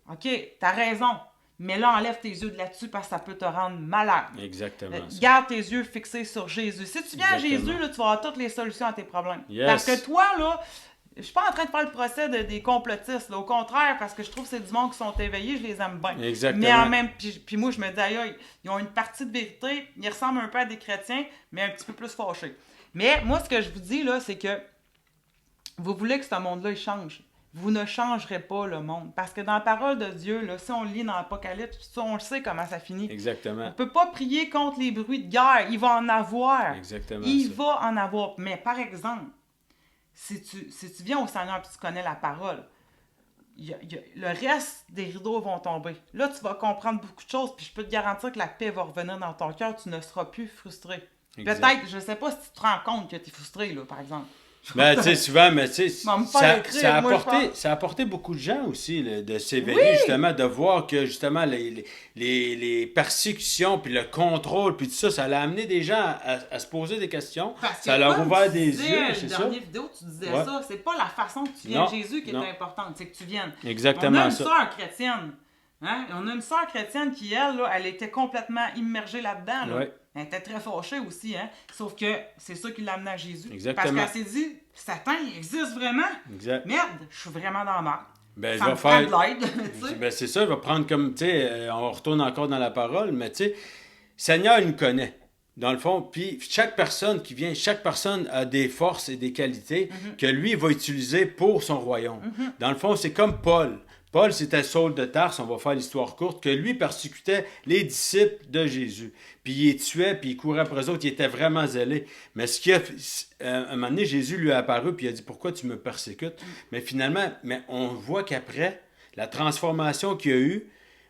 OK, t'as raison. Mais là, enlève tes yeux de là-dessus parce que ça peut te rendre malade. Exactement. Ça. Garde tes yeux fixés sur Jésus. Si tu viens Exactement. à Jésus, là, tu vas avoir toutes les solutions à tes problèmes. Yes. Parce que toi, là, je suis pas en train de faire le procès des complotistes. Là. Au contraire, parce que je trouve que c'est du monde qui sont éveillés, je les aime bien. Exactement. Mais en même puis moi, je me dis, aïe, ils ont une partie de vérité. Ils ressemblent un peu à des chrétiens, mais un petit peu plus fâchés. Mais moi, ce que je vous dis, là, c'est que vous voulez que ce monde-là, il change. Vous ne changerez pas le monde. Parce que dans la parole de Dieu, là, si on le lit dans l'Apocalypse, ça, on le sait comment ça finit. Exactement. On ne peut pas prier contre les bruits de guerre. Il va en avoir. Exactement. Il ça. va en avoir. Mais par exemple, si tu viens au Seigneur et tu connais la parole, le reste des rideaux vont tomber. Là, tu vas comprendre beaucoup de choses, puis je peux te garantir que la paix va revenir dans ton cœur. Tu ne seras plus frustré. Exact. Peut-être, je ne sais pas si tu te rends compte que tu es frustré, là, par exemple. Mais tu sais, souvent, mais tu sais, Va me faire écrire, moi, je pense. ça a apporté beaucoup de gens aussi là, de s'éveiller, justement, de voir que justement les persécutions, puis le contrôle, puis tout ça, ça a amené des gens à se poser des questions. Parce que Ça leur a comme ouvert tu des disais, yeux, la c'est ça? dernière vidéo, tu disais Ouais. ça. C'est pas la façon que tu viens Non, à Jésus qui est non. importante, c'est que tu viennes. On a Exactement une ça. sœur chrétienne. Hein? On a une sœur chrétienne qui, elle, là, elle était complètement immergée là-dedans. Là. Ouais. Elle était très fâchée aussi. Hein? Sauf que c'est ça qui l'a amené à Jésus. Exactement. Parce qu'elle s'est dit, Satan, il existe vraiment. Exact. Merde, je suis vraiment dans la merde. Ben, Ça il me va prend faire. de l'aide. Tu sais. Ben, c'est ça, il va prendre comme, tu sais, on retourne encore dans la parole, mais tu sais, Seigneur, il nous connaît, dans le fond, puis chaque personne qui vient, chaque personne a des forces et des qualités que lui va utiliser pour son royaume. Dans le fond, c'est comme Paul. Paul, c'était Saul de Tarse, on va faire l'histoire courte, que lui persécutait les disciples de Jésus. Puis il les tuait, puis il courait après eux autres, il était vraiment zélé. Mais ce qui a, à un moment donné, Jésus lui a apparu, puis il a dit, pourquoi tu me persécutes? Mais finalement, on voit qu'après, la transformation qu'il y a eu,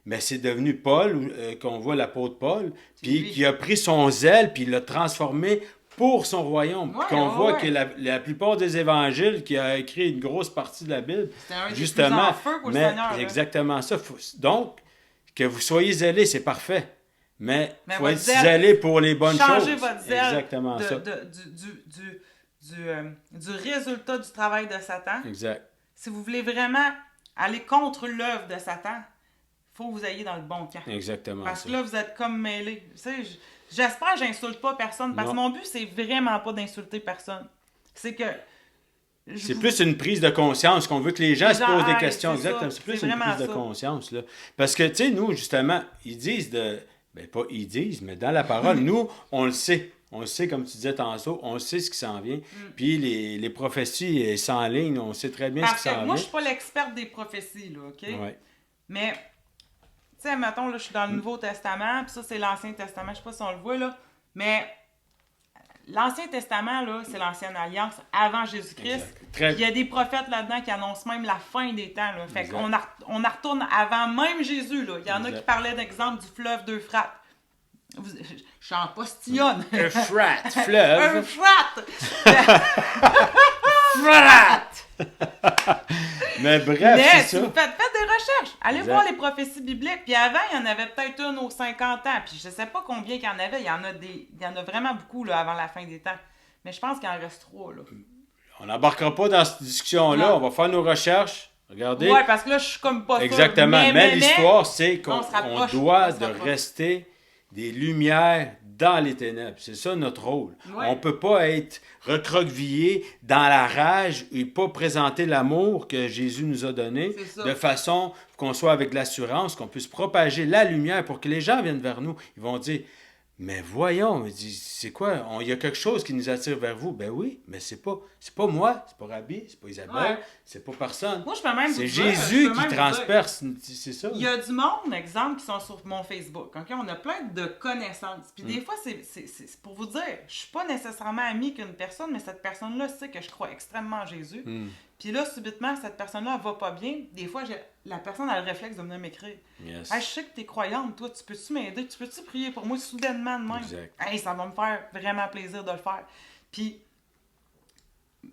mais c'est devenu Paul, qu'on voit l'apôtre Paul, puis qui a pris son zèle, puis il l'a transformé pour son royaume. Ouais, Puis qu'on voit ouais. que la plupart des évangiles, qui a écrit une grosse partie de la Bible, C'était un des plus justement, en feu pour le mais Seigneur, là. exactement ça. Donc, que vous soyez zélés, c'est parfait. Mais il faut votre être zèle, zélé pour les bonnes choses. Changez votre zèle Exactement ça. du résultat du travail de Satan. Exact. Si vous voulez vraiment aller contre l'œuvre de Satan, il faut que vous ayez dans le bon camp. Exactement Parce ça. que là, vous êtes comme mêlés. Tu sais, j'espère que j'insulte pas personne, parce que Non. mon but, c'est vraiment pas d'insulter personne. C'est que... C'est plus une prise de conscience qu'on veut que les gens se posent des questions. c'est ça. Exactement. C'est plus C'est une vraiment prise de ça. conscience. Là. Parce que, tu sais, nous, justement, ils disent de. Ben, pas ils disent, mais dans la parole, nous, on le sait. On le sait, comme tu disais tantôt, on sait ce qui s'en vient. Puis les prophéties s'enlignent, on sait très bien Parce ce qui s'en que moi, je vient. suis pas l'experte des prophéties, là, OK? Ouais. Mais, tu sais, mettons, là, je suis dans le Nouveau Testament, puis ça, c'est l'Ancien Testament. Je sais pas si on le voit, là. Mais l'Ancien Testament, là, c'est l'Ancienne Alliance avant Jésus-Christ. Exact. Très- Il y a des prophètes là-dedans qui annoncent même la fin des temps, là. Fait Exact. qu'on on en retourne avant même Jésus, là. Il y en a Exact. qui parlaient d'exemple du fleuve d'Euphrate. Je suis en postillonne. Euphrate, fleuve. Euphrate! Mais bref, Mais c'est si ça. vous faites des recherches. Allez Exact. voir les prophéties bibliques. Puis avant, il y en avait peut-être une aux 50 ans. Puis je sais pas combien qu'il y en avait. Il y en a vraiment beaucoup là, avant la fin des temps. Mais je pense qu'il en reste 3. Là. On n'embarquera pas dans cette discussion-là. Non. On va faire nos recherches. Regardez. Ouais, parce que là, je suis comme pas sûre. Exactement. Mais l'histoire, c'est qu'on on se rapproche, doit on se de rapproche. rester des lumières dans les ténèbres. C'est ça notre rôle. Ouais. On ne peut pas être recroquevillé dans la rage et pas présenter l'amour que Jésus nous a donné C'est ça. de façon qu'on soit avec l'assurance, qu'on puisse propager la lumière pour que les gens viennent vers nous. Ils vont dire, mais voyons, il dit, c'est quoi? Il y a quelque chose qui nous attire vers vous. Ben oui, mais c'est pas moi, c'est pas Rabbi, c'est pas Isabelle, Ouais. c'est pas personne. Moi, je peux même C'est vous dire, Jésus je peux qui même vous dire, transperce, c'est ça. Il y a du monde, exemple, qui sont sur mon Facebook. OK? On a plein de connaissances. Puis des fois, c'est pour vous dire, je suis pas nécessairement amie qu'une personne, mais cette personne-là sait que je crois extrêmement en Jésus. Puis là, subitement, cette personne-là, elle va pas bien. Des fois, la personne a le réflexe de venir m'écrire. Yes. Hey, je sais que t'es croyante, toi, tu peux-tu m'aider? Tu peux-tu prier pour moi soudainement de même? Exact. Hey, ça va me faire vraiment plaisir de le faire. Puis,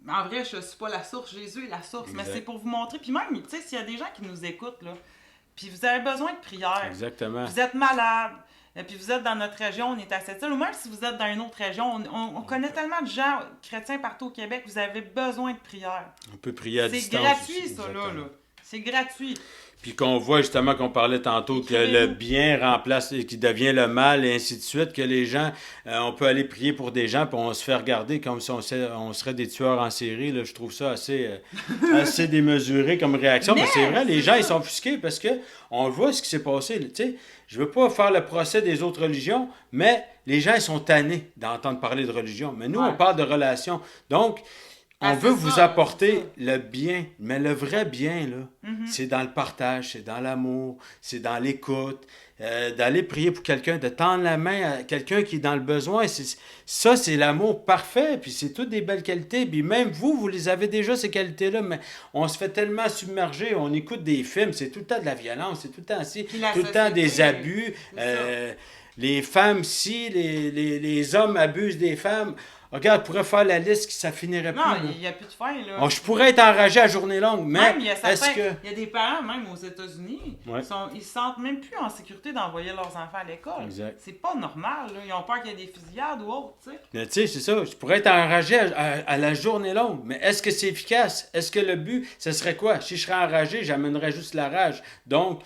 en vrai, je suis pas la source, Jésus est la source, mais Exact. c'est pour vous montrer. Puis même, tu sais, s'il y a des gens qui nous écoutent, là, puis vous avez besoin de prière, Exactement. vous êtes malade, et puis vous êtes dans notre région, on est à cette île, ou même si vous êtes dans une autre région, on connaît tellement de gens chrétiens partout au Québec, vous avez besoin de prière. On peut prier à C'est distance. gratuit, aussi, ça, exactement. là. C'est gratuit. Puis qu'on voit justement qu'on parlait tantôt que le bien remplace, qui devient le mal et ainsi de suite, que les gens, on peut aller prier pour des gens puis on se fait regarder comme si on serait des tueurs en série. Là. Je trouve ça assez démesuré comme réaction. Mais c'est vrai, les gens, ils sont offusqués parce que on voit ce qui s'est passé. Tu sais, je veux pas faire le procès des autres religions, mais les gens, ils sont tannés d'entendre parler de religion. Mais nous, Ouais. on parle de relations. Donc, on Ah, veut c'est vous ça, apporter c'est ça. le bien, mais le vrai bien, là, c'est dans le partage, c'est dans l'amour, c'est dans l'écoute, d'aller prier pour quelqu'un, de tendre la main à quelqu'un qui est dans le besoin. Ça, c'est l'amour parfait, puis c'est toutes des belles qualités. Puis même vous les avez déjà, ces qualités-là, mais on se fait tellement submerger, on écoute des films, c'est tout le temps de la violence, c'est tout le temps ci, Puis la tout le temps des société, abus. c'est ça. Les femmes, si, les hommes abusent des femmes. Regarde, je pourrais faire la liste, ça finirait plus. Non, il n'y a plus de fin, là. Je pourrais être enragé à journée longue, mais même, il y a il y a des parents, même aux États-Unis, Ouais. ils se sentent même plus en sécurité d'envoyer leurs enfants à l'école. Exact. C'est pas normal, là. Ils ont peur qu'il y ait des fusillades ou autre, tu sais. Mais tu sais, c'est ça. Je pourrais être enragé à la journée longue, mais est-ce que c'est efficace? Est-ce que le but, ce serait quoi? Si je serais enragé, j'amènerais juste la rage. Donc,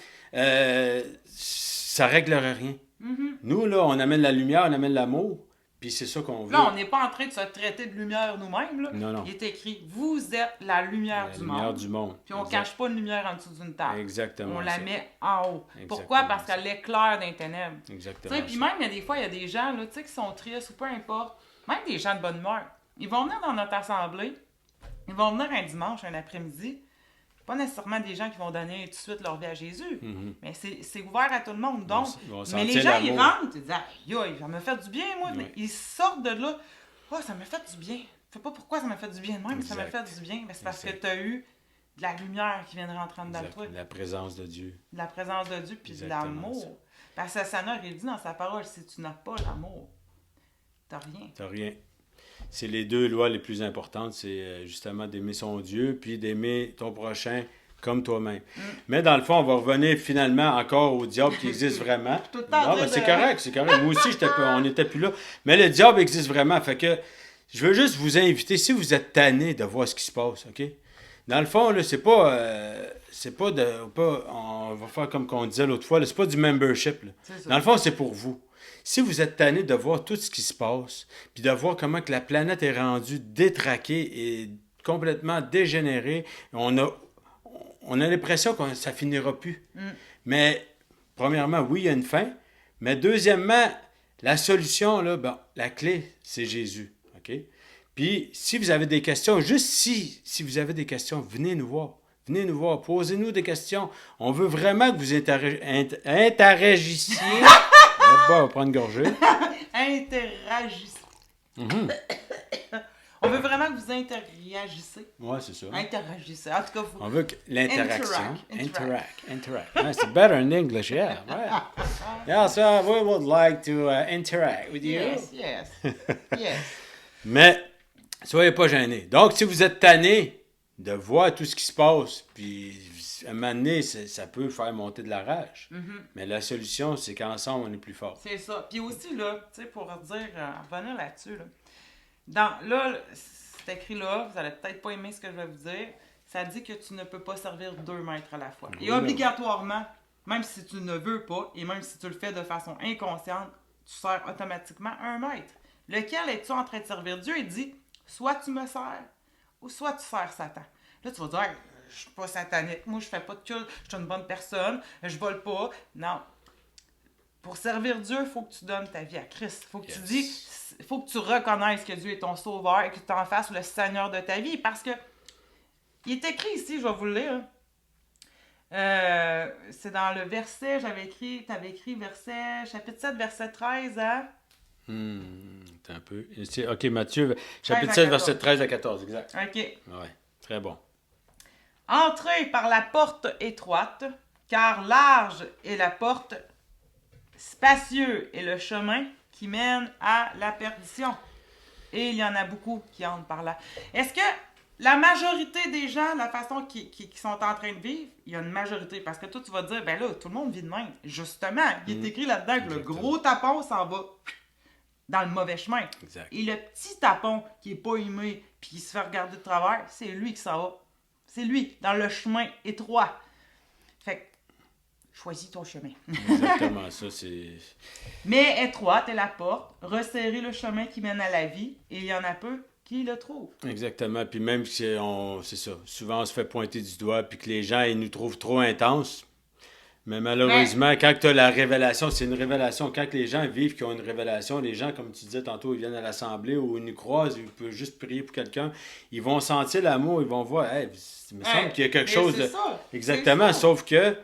ça réglerait rien. Mm-hmm. Nous, là, on amène la lumière, on amène l'amour, puis c'est ça qu'on veut. Là, on n'est pas en train de se traiter de lumière nous-mêmes, là. Non. Il est écrit, vous êtes la lumière du lumière monde. du monde. Puis on ne Exact. cache pas une lumière en dessous d'une table. Exactement. On la ça. met en haut. Exactement Pourquoi? Parce ça. qu'elle éclaire dans les ténèbres. Exactement. Puis même, il y a des fois, il y a des gens là, qui sont tristes ou peu importe, même des gens de bonne humeur. Ils vont venir dans notre assemblée, ils vont venir un dimanche, un après-midi. Pas nécessairement des gens qui vont donner tout de suite leur vie à Jésus, mais c'est ouvert à tout le monde. Donc, Ils vont mais les sentir gens, ils l'amour. rentrent, ils disent aïe, ça m'a fait du bien, moi. Oui. Ils sortent de là, ça m'a fait du bien. Je sais pas pourquoi ça m'a fait du bien de même, mais ça m'a Exact. fait du bien. Mais c'est parce Exact. que tu as eu de la lumière qui vient de rentrer dans Exact. toi, La présence de Dieu. de la présence de Dieu, puis de Exactement l'amour. ça. Parce que Seigneur, il dit dans sa parole, si tu n'as pas l'amour, t'as rien. T'as rien. C'est les deux lois les plus importantes, c'est justement d'aimer son Dieu, puis d'aimer ton prochain comme toi-même. Mais dans le fond, on va revenir finalement encore au diable qui existe vraiment. Tout le temps Non, dire mais c'est de- correct, c'est correct. Moi aussi, on n'était plus là. Mais le diable existe vraiment. Fait que je veux juste vous inviter, si vous êtes tanné de voir ce qui se passe, OK? Dans le fond, là, c'est pas on va faire comme on disait l'autre fois, là, c'est pas du membership. Là. C'est ça. Dans le fond, c'est pour vous. Si vous êtes tanné de voir tout ce qui se passe, puis de voir comment que la planète est rendue détraquée et complètement dégénérée, on a l'impression que ça finira plus. Mais, premièrement, oui, il y a une fin. Mais deuxièmement, la solution, là, la clé, c'est Jésus. OK? Puis, si vous avez des questions, juste si vous avez des questions, venez nous voir. Venez nous voir, posez-nous des questions. On veut vraiment que vous interagissiez. On va prendre une gorgée. Interagissez. On veut vraiment que vous interagissez. Ouais, c'est ça. Interagissez. En tout cas, vous... On veut que l'interaction. Interact. Interact. Yeah, it's better in English, yeah. Right. Yeah, so we would like to interact with you. Yes. Mais, soyez pas gênés. Donc, si vous êtes tanné de voir tout ce qui se passe, puis à un moment donné, ça peut faire monter de la rage. Mais la solution, c'est qu'ensemble, on est plus fort. C'est ça. Puis aussi, là, tu sais, pour dire, revenir là-dessus, là, c'est écrit là, vous allez peut-être pas aimer ce que je vais vous dire, ça dit que tu ne peux pas servir 2 maîtres à la fois. Et obligatoirement, même si tu ne veux pas, et même si tu le fais de façon inconsciente, tu sers automatiquement un maître. Lequel es-tu en train de servir? Dieu, il dit, soit tu me sers, ou soit tu sers Satan. Là, tu vas dire, je suis pas satanique, moi je fais pas de culte, je suis une bonne personne, je vole pas. Non. Pour servir Dieu, il faut que tu donnes ta vie à Christ. Il faut que tu dis, il faut que tu reconnaisses que Dieu est ton sauveur et que tu en fasses le Seigneur de ta vie. Parce que, il est écrit ici, je vais vous le lire. C'est dans le verset, t'avais écrit verset, chapitre 7, verset 13 à... Attends un peu. OK, Matthieu, 13 chapitre à 7, 14. verset 13 à 14, exact. OK. Ouais, très bon. Entrez par la porte étroite, car large est la porte, spacieux est le chemin qui mène à la perdition. Et il y en a beaucoup qui entrent par là. Est-ce que la majorité des gens, la façon qui sont en train de vivre, il y a une majorité. Parce que toi, tu vas dire, ben là, tout le monde vit de même. Justement, il est écrit là-dedans que le gros tapon s'en va dans le mauvais chemin. Exact. Et le petit tapon qui est pas aimé puis qui se fait regarder de travers, c'est lui qui s'en va. C'est lui, dans le chemin étroit. Fait que, choisis ton chemin. Exactement, ça, c'est... Mais étroite est la porte, resserrez le chemin qui mène à la vie, et il y en a peu qui le trouvent. Exactement. Puis même si c'est ça, souvent on se fait pointer du doigt, puis que les gens, ils nous trouvent trop intenses. Mais malheureusement, quand tu as la révélation, c'est une révélation. Quand les gens vivent qui ont une révélation, les gens, comme tu disais tantôt, ils viennent à l'assemblée ou ils nous croisent, ils peuvent juste prier pour quelqu'un, ils vont sentir l'amour, ils vont voir, hey, il me semble qu'il y a quelque chose de... Ça, Exactement, sauf que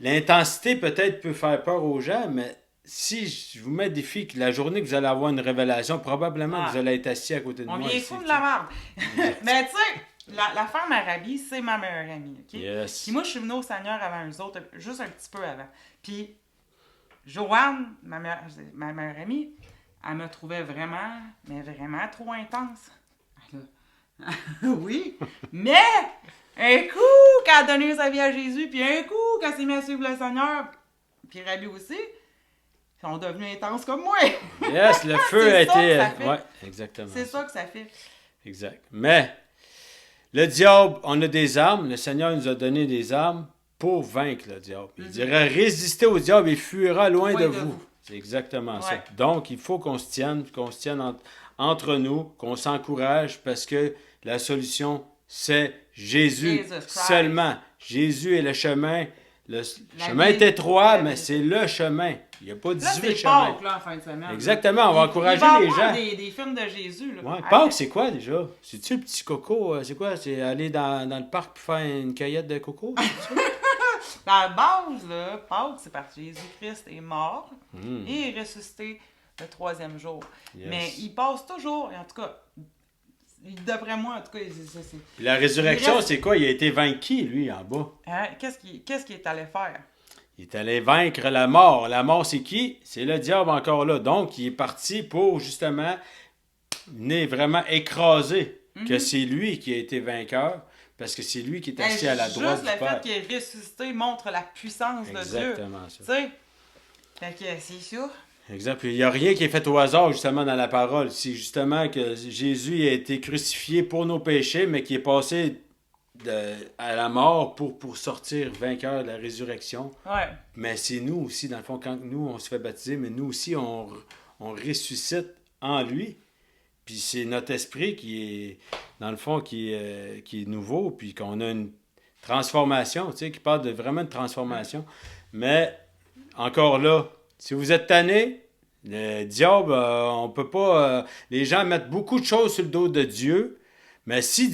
l'intensité peut-être peut faire peur aux gens, mais si je vous mets des défi que la journée que vous allez avoir une révélation, probablement que vous allez être assis à côté de on moi. vient ici, fou de la merde. Mais tu sais, la femme Arabi, c'est ma meilleure amie, OK? Yes. Puis moi, je suis venue au Seigneur avant eux autres, juste un petit peu avant. Puis Joanne, ma meilleure amie, elle me trouvait vraiment, mais vraiment trop intense. Alors, oui, mais un coup, quand elle a donné sa vie à Jésus, puis un coup, quand elle s'est mis à suivre le Seigneur, puis Rabbi aussi, ils sont devenus intenses comme moi. Yes, le feu a été... Oui, exactement. C'est ça que ça fait. Exact. Mais le diable, on a des armes. Le Seigneur nous a donné des armes pour vaincre le diable. Il dirait, résistez au diable et fuira loin de vous. C'est exactement ça. Donc, il faut qu'on se tienne entre nous, qu'on s'encourage parce que la solution, c'est Jésus seulement. Jésus est le chemin. Le chemin est étroit, mais c'est le chemin. Il n'y a pas 18 chemins. Là, en fin de semaine. Exactement, on va encourager les gens. Des films de Jésus. Là. Ouais. Pâques, c'est quoi déjà? C'est-tu le petit coco? C'est quoi? C'est aller dans le parc pour faire une cueillette de coco? Dans la base, là, Pâques, c'est parce que Jésus-Christ est mort et est ressuscité le 3e jour. Yes. Mais il passe toujours, en tout cas, d'après moi, en tout cas, c'est... La résurrection, c'est quoi? Il a été vaincu, lui, en bas. Hein? Qu'est-ce qu'il est allé faire? Il est allé vaincre la mort. La mort, c'est qui? C'est le diable encore là. Donc, il est parti pour, justement, venir vraiment écraser que c'est lui qui a été vainqueur, parce que c'est lui qui est assis à la droite du Père. Juste le fait qu'il est ressuscité montre la puissance de Dieu. Exactement ça. Tu sais? Fait que c'est sûr. Exact. Puis il n'y a rien qui est fait au hasard, justement, dans la parole. C'est justement que Jésus a été crucifié pour nos péchés, mais qui est passé à la mort pour sortir vainqueur de la résurrection. Ouais. Mais c'est nous aussi, dans le fond, quand nous, on se fait baptiser, mais nous aussi, on ressuscite en lui. Puis c'est notre esprit qui est, dans le fond, qui est nouveau, puis qu'on a une transformation, tu sais, qui parle de vraiment de transformation. Mais, encore là, si vous êtes tanné, le diable, on peut pas... les gens mettent beaucoup de choses sur le dos de Dieu. Mais si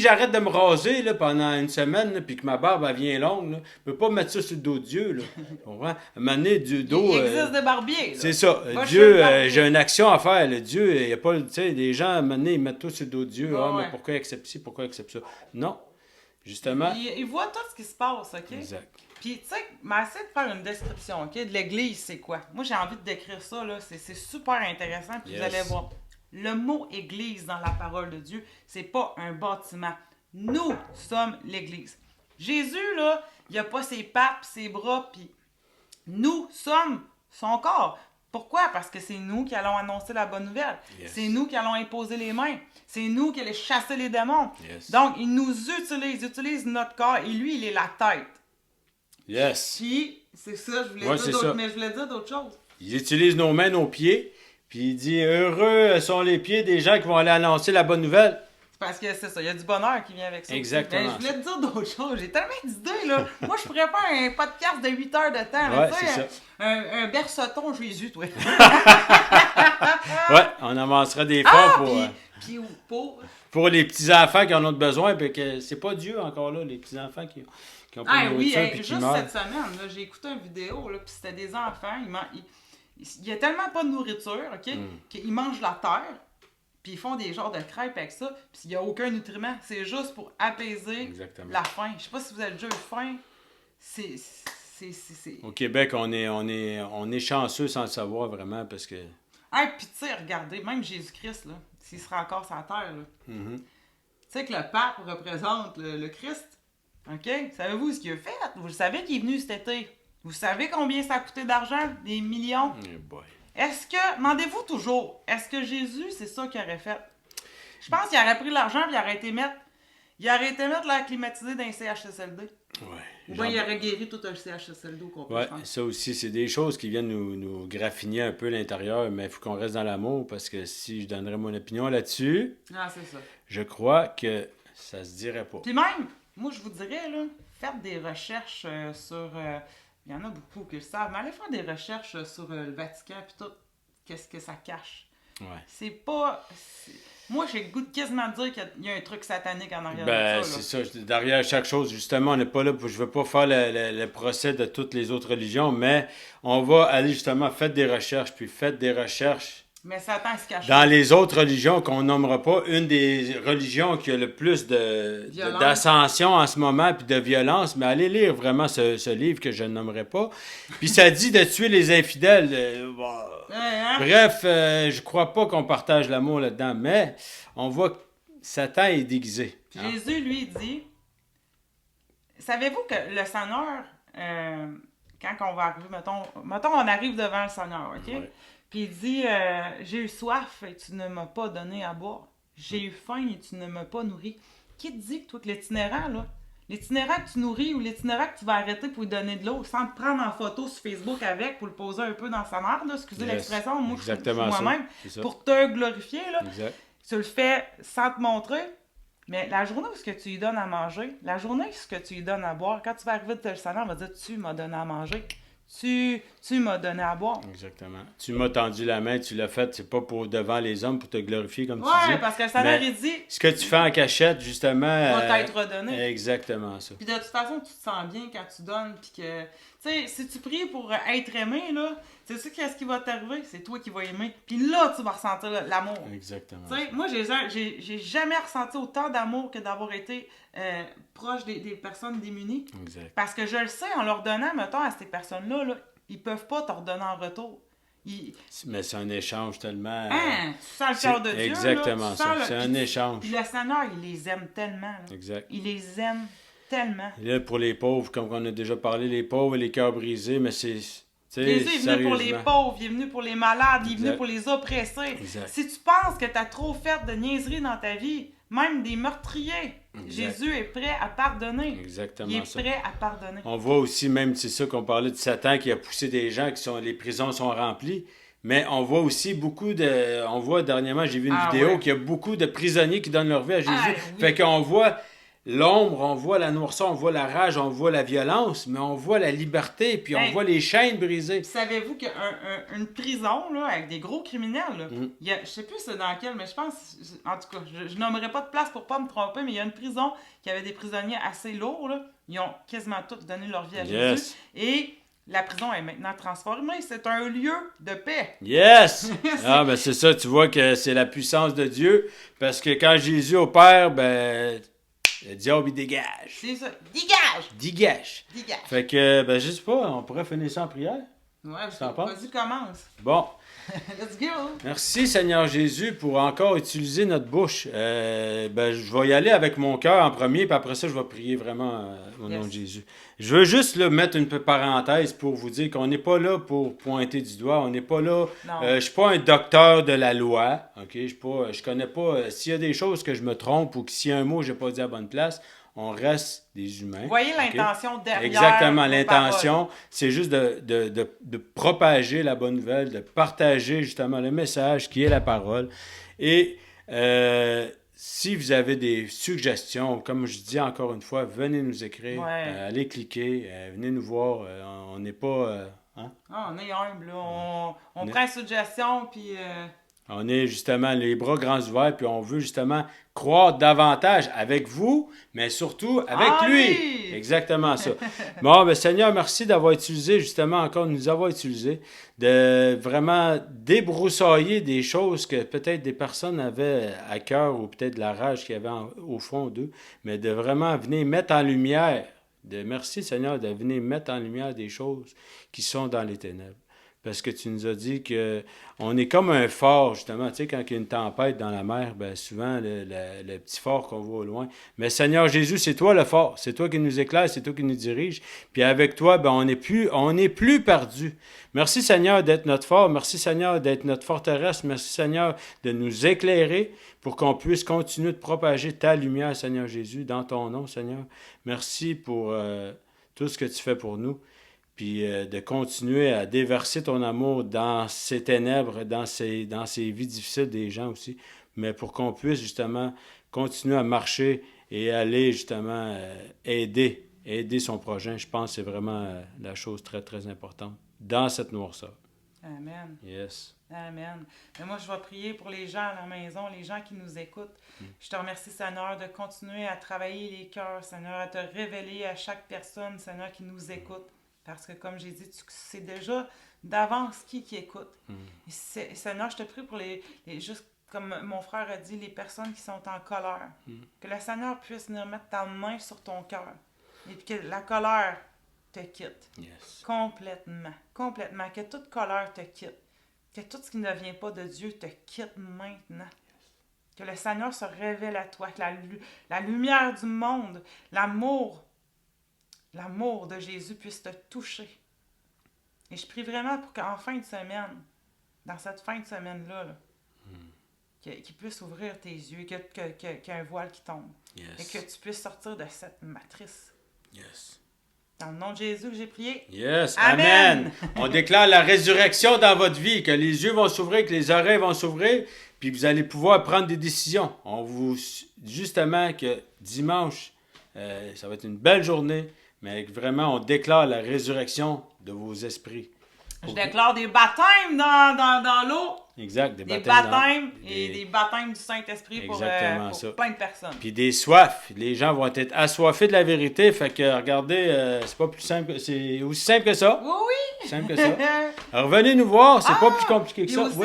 j'arrête de me raser là, pendant une semaine, là, puis que ma barbe elle vient longue, là, je ne peux pas mettre ça sur le dos de Dieu. Là. À un moment donné, du dos... Il existe des barbiers. Là. C'est ça. Dieu, j'ai une action à faire. Là. Dieu, il n'y a pas... Tu sais, les gens, à un moment donné, ils mettent tout sur le dos de Dieu. Mais pourquoi il accepte ci, pourquoi il accepte ça? Non. Justement... Il voit tout ce qui se passe, OK? Exact. Puis, tu sais, essaie de faire une description, OK? De l'Église, c'est quoi? Moi, j'ai envie de décrire ça, là. C'est super intéressant, puis vous allez voir. Le mot « Église » dans la parole de Dieu, c'est pas un bâtiment. Nous sommes l'Église. Jésus, là, il n'a pas ses pattes, ses bras, puis nous sommes son corps. Pourquoi? Parce que c'est nous qui allons annoncer la bonne nouvelle. Yes. C'est nous qui allons imposer les mains. C'est nous qui allons chasser les démons. Yes. Donc, il nous utilise notre corps, et lui, il est la tête. Yes. Puis, c'est ça, je voulais dire d'autres choses. Il utilise nos mains, nos pieds. Puis il dit, heureux sont les pieds des gens qui vont aller annoncer la bonne nouvelle. C'est parce que c'est ça, il y a du bonheur qui vient avec ça. Exactement. Mais je voulais te dire d'autres choses, j'ai tellement d'idées, là. Moi, je pourrais faire un podcast de 8 heures de temps. Ouais, c'est ça. Un berceton Jésus, toi. Ouais, on avancera des fois pour les petits-enfants qui en ont besoin, puis que c'est pas Dieu encore là, les petits-enfants qui ont pas de nourriture, puis qui meurent. Juste cette semaine, là, j'ai écouté une vidéo, là, puis c'était des enfants, il n'y a tellement pas de nourriture, OK, qu'ils mangent la terre, puis ils font des genres de crêpes avec ça, puis il n'y a aucun nutriment. C'est juste pour apaiser la faim. Je sais pas si vous avez déjà eu faim. C'est... Au Québec, on est chanceux sans le savoir vraiment, parce que... Puis tu sais, regardez, même Jésus-Christ, là, s'il serait encore sur la terre, là, tu sais que le pape représente le Christ, OK? Savez-vous ce qu'il a fait? Vous le savez qu'il est venu cet été. Vous savez combien ça a coûté d'argent? Des millions? Est-ce que, demandez-vous toujours, est-ce que Jésus, c'est ça qu'il aurait fait? Je pense qu'il aurait pris l'argent et il aurait été mettre l'air climatisé dans un CHSLD. Ou bien il aurait guéri tout un CHSLD au complet. Ça aussi, c'est des choses qui viennent nous graffiner un peu l'intérieur, mais il faut qu'on reste dans l'amour, parce que si je donnerais mon opinion là-dessus, c'est ça. Je crois que ça se dirait pas. Puis même, moi je vous dirais, là, faites des recherches sur... il y en a beaucoup qui le savent, mais allez faire des recherches sur le Vatican et tout. Qu'est-ce que ça cache? C'est pas... Moi, j'ai le goût de quasiment dire qu'il y a un truc satanique en arrière de ça. C'est ça. Derrière chaque chose, justement, on n'est pas là je veux pas faire le procès de toutes les autres religions, mais on va aller justement, faites des recherches Mais Satan, il se cache. Dans les autres religions qu'on nommera pas, une des religions qui a le plus d'ascension en ce moment, puis de violence, mais allez lire vraiment ce livre que je ne nommerai pas. Puis ça dit de tuer les infidèles. Bref, je crois pas qu'on partage l'amour là-dedans, mais on voit que Satan est déguisé. Jésus, lui, dit, savez-vous que le Seigneur, quand on va arriver, mettons on arrive devant le Seigneur, OK? Ouais. Puis il dit, j'ai eu soif et tu ne m'as pas donné à boire. J'ai eu faim et tu ne m'as pas nourri. Qui te dit que toi, l'itinérant, là, l'itinérant que tu nourris ou l'itinérant que tu vas arrêter pour lui donner de l'eau sans te prendre en photo sur Facebook avec pour le poser un peu dans sa merde, là, excusez l'expression, moi je suis moi-même, pour te glorifier, là, tu le fais sans te montrer. Mais la journée où ce que tu lui donnes à manger, la journée où ce que tu lui donnes à boire, quand tu vas arriver de le salaire, on va dire tu m'as donné à manger. Tu m'as donné à boire. Exactement. Tu m'as tendu la main, tu l'as fait, c'est pas pour devant les hommes pour te glorifier comme tu dis. Ouais, parce que le Seigneur, il dit... Ce que tu fais en cachette, justement... va t'être redonné. Exactement ça. Puis de toute façon, tu te sens bien quand tu donnes, puis que... Tu sais, si tu pries pour être aimé, là, tu sais qu'est-ce qui va t'arriver? C'est toi qui vas aimer. Puis là, tu vas ressentir l'amour. Exactement. Tu sais, moi, j'ai jamais ressenti autant d'amour que d'avoir été proche des personnes démunies. Exact. Parce que je le sais, en leur donnant, mettons, à ces personnes-là, là, ils peuvent pas te redonner en retour. Mais c'est un échange tellement... tu sens le cœur de Dieu. Exactement là, ça. C'est un échange. Puis le Seigneur, il les aime tellement. Là. Exact. Il les aime tellement. Et là, pour les pauvres, comme on a déjà parlé, les pauvres et les cœurs brisés, mais c'est... Jésus est venu pour les pauvres, il est venu pour les malades, il est venu pour les oppressés. Exact. Si tu penses que tu as trop fait de niaiseries dans ta vie, même des meurtriers, Jésus est prêt à pardonner. Exactement. Il est prêt à pardonner. On voit aussi, même, c'est ça qu'on parlait de Satan qui a poussé des gens, les prisons sont remplies. Mais on voit aussi beaucoup de... On voit, dernièrement, j'ai vu une vidéo qu'il y a beaucoup de prisonniers qui donnent leur vie à Jésus. Oui. Fait qu'on voit l'ombre, on voit la noirceur, on voit la rage, on voit la violence, mais on voit la liberté, puis on voit les chaînes brisées. Savez-vous qu'une prison, là, avec des gros criminels, là, je sais plus c'est dans quelle, mais je pense, en tout cas, je nommerai pas de place pour pas me tromper, mais il y a une prison qui avait des prisonniers assez lourds, là. Ils ont quasiment tous donné leur vie à Jésus. Et la prison est maintenant transformée. C'est un lieu de paix. Yes! Ah, ben c'est ça, tu vois que c'est la puissance de Dieu, parce que quand Jésus opère, ben... Le diable, il dégage. C'est ça. Dégage! Dégage. Fait que, ben, je sais pas, on pourrait finir ça en prière. Ouais, vas-y, commence. Bon. Let's go! Merci, Seigneur Jésus, pour encore utiliser notre bouche. Ben, je vais y aller avec mon cœur en premier, puis après ça, je vais prier vraiment au nom de Jésus. Je veux juste là, mettre une parenthèse pour vous dire qu'on n'est pas là pour pointer du doigt. On n'est pas là... je suis pas un docteur de la loi. Ok, je connais pas... s'il y a des choses que je me trompe ou que s'il y a un mot que je n'ai pas dit à la bonne place, on reste des humains. Vous voyez l'intention derrière. Exactement, l'intention, c'est juste de propager la bonne nouvelle, de partager justement le message qui est la parole. Et si vous avez des suggestions, comme je dis encore une fois, venez nous écrire, allez cliquer, venez nous voir. On n'est pas... on est humble, là. On prend suggestion, puis... On est justement les bras grands ouverts, puis on veut justement croire davantage avec vous, mais surtout avec lui. Oui! Exactement ça. Bon, ben Seigneur, merci d'avoir utilisé, justement, encore nous avoir utilisé, de vraiment débroussailler des choses que peut-être des personnes avaient à cœur ou peut-être de la rage qu'il y avait au fond d'eux, mais de vraiment venir mettre en lumière, merci Seigneur, de venir mettre en lumière des choses qui sont dans les ténèbres. Parce que tu nous as dit qu'on est comme un phare, justement. Tu sais, quand il y a une tempête dans la mer, ben souvent, le petit phare qu'on voit au loin. Mais Seigneur Jésus, c'est toi le phare. C'est toi qui nous éclaire, c'est toi qui nous dirige. Puis avec toi, ben on n'est plus perdu. Merci Seigneur d'être notre phare. Merci Seigneur d'être notre forteresse. Merci Seigneur de nous éclairer pour qu'on puisse continuer de propager ta lumière, Seigneur Jésus, dans ton nom, Seigneur. Merci pour tout ce que tu fais pour nous. Puis de continuer à déverser ton amour dans ces ténèbres, dans ces vies difficiles des gens aussi, mais pour qu'on puisse justement continuer à marcher et aller justement aider son prochain. Je pense que c'est vraiment la chose très, très importante dans cette noirceur. Amen. Yes. Amen. Mais moi, je vais prier pour les gens à la maison, les gens qui nous écoutent. Je te remercie, Seigneur, de continuer à travailler les cœurs, Seigneur, à te révéler à chaque personne, Seigneur, qui nous écoute. Parce que, comme j'ai dit, tu sais déjà d'avance qui écoute. Seigneur, je te prie pour juste comme mon frère a dit, les personnes qui sont en colère. Que le Seigneur puisse venir mettre ta main sur ton cœur. Et que la colère te quitte. Yes. Complètement. Complètement. Que toute colère te quitte. Que tout ce qui ne vient pas de Dieu te quitte maintenant. Que le Seigneur se révèle à toi. Que la lumière du monde, l'amour de Jésus puisse te toucher. Et je prie vraiment pour qu'en fin de semaine, dans cette fin de semaine-là, qu'il puisse ouvrir tes yeux, qu'il y ait un voile qui tombe. Yes. Et que tu puisses sortir de cette matrice. Yes. Dans le nom de Jésus, j'ai prié. Yes. Amen. On déclare la résurrection dans votre vie, que les yeux vont s'ouvrir, que les oreilles vont s'ouvrir, puis vous allez pouvoir prendre des décisions. On vous justement que dimanche, ça va être une belle journée, mais vraiment, on déclare la résurrection de vos esprits. Je déclare des baptêmes dans l'eau. Exact, des baptêmes et des baptêmes du Saint-Esprit pour plein de personnes. Puis des soifs. Les gens vont être assoiffés de la vérité. Fait que, regardez, c'est pas plus simple. C'est aussi simple que ça. Oui! Simple que ça. Alors, venez nous voir. C'est pas plus compliqué que ça. Aussi,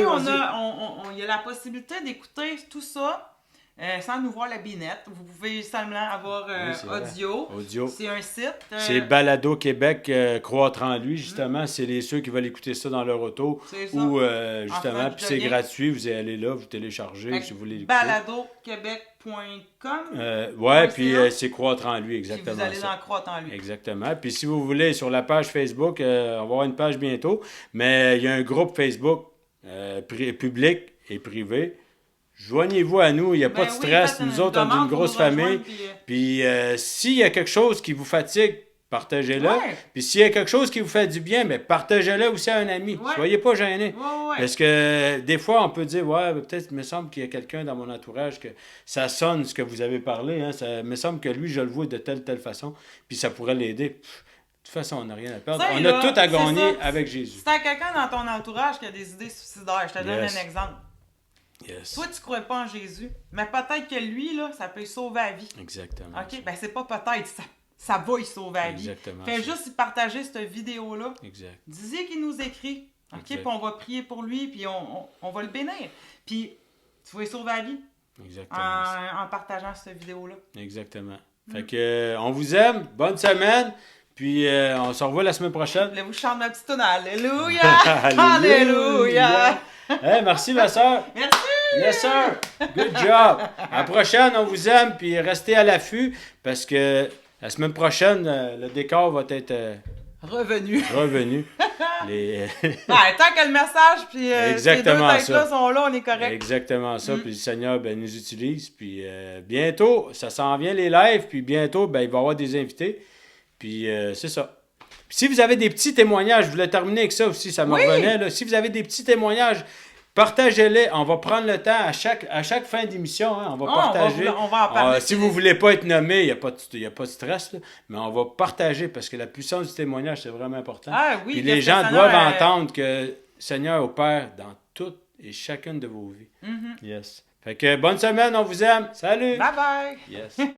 il y a la possibilité d'écouter tout ça sans nous voir la binette. Vous pouvez seulement avoir audio. C'est un site. C'est Balado Québec, croître en lui, justement. C'est ceux qui veulent écouter ça dans leur auto. Ou justement, puis c'est gratuit. Vous allez aller là, vous téléchargez si vous voulez l'écouter. baladoquebec.com. Ouais, puis c'est croître en lui, exactement. Puis vous allez dans croître en lui. Exactement. Puis si vous voulez, sur la page Facebook, on va avoir une page bientôt, mais il y a un groupe Facebook public et privé. Joignez-vous à nous, il n'y a pas de stress. Nous autres, on est une grosse famille. Puis s'il y a quelque chose qui vous fatigue, partagez-le. Puis s'il y a quelque chose qui vous fait du bien, mais partagez-le aussi à un ami. Soyez pas gênés. Parce que des fois, on peut dire, peut-être, il me semble qu'il y a quelqu'un dans mon entourage que ça sonne ce que vous avez parlé. Hein, ça me semble que lui, je le vois de telle façon. Puis ça pourrait l'aider. De toute façon, on n'a rien à perdre. On a tout à gagner avec Jésus. Si tu as quelqu'un dans ton entourage qui a des idées suicidaires, je te donne un exemple. Yes. Toi, tu ne crois pas en Jésus, mais peut-être que lui, là, ça peut lui sauver la vie. Exactement. OK? Ben, c'est pas peut-être, ça va lui sauver la vie. Exactement. Fais juste partager cette vidéo-là. Exact. Dis-y qu'il nous écrit. OK? Puis on va prier pour lui, puis on va le bénir. Puis tu vas lui sauver la vie. Exactement. En partageant cette vidéo-là. Exactement. Fait que, on vous aime. Bonne semaine. Puis on se revoit la semaine prochaine. Là, vous chantez ma petite tonne. Alléluia! Alléluia! Hey, merci, ma soeur. Merci! Yes, sir. Good job. À la prochaine, on vous aime, puis restez à l'affût, parce que la semaine prochaine, le décor va être revenu. Tant que le message, puis ces deux têtes-là sont là, on est correct. Exactement ça. Puis le Seigneur nous utilise. Puis bientôt, ça s'en vient les lives, puis bientôt, il va y avoir des invités. Puis c'est ça. Puis si vous avez des petits témoignages, je voulais terminer avec ça aussi, ça me revenait. Là. Si vous avez des petits témoignages, partagez-les. On va prendre le temps à chaque fin d'émission. Hein, on va partager. On va en parler. Si vous ne voulez pas être nommé, il n'y a pas de stress. Là, mais on va partager parce que la puissance du témoignage, c'est vraiment important. Oui, puis les gens doivent entendre que le Seigneur opère dans toutes et chacune de vos vies. Yes. Fait que bonne semaine, on vous aime. Salut! Bye bye! Yes.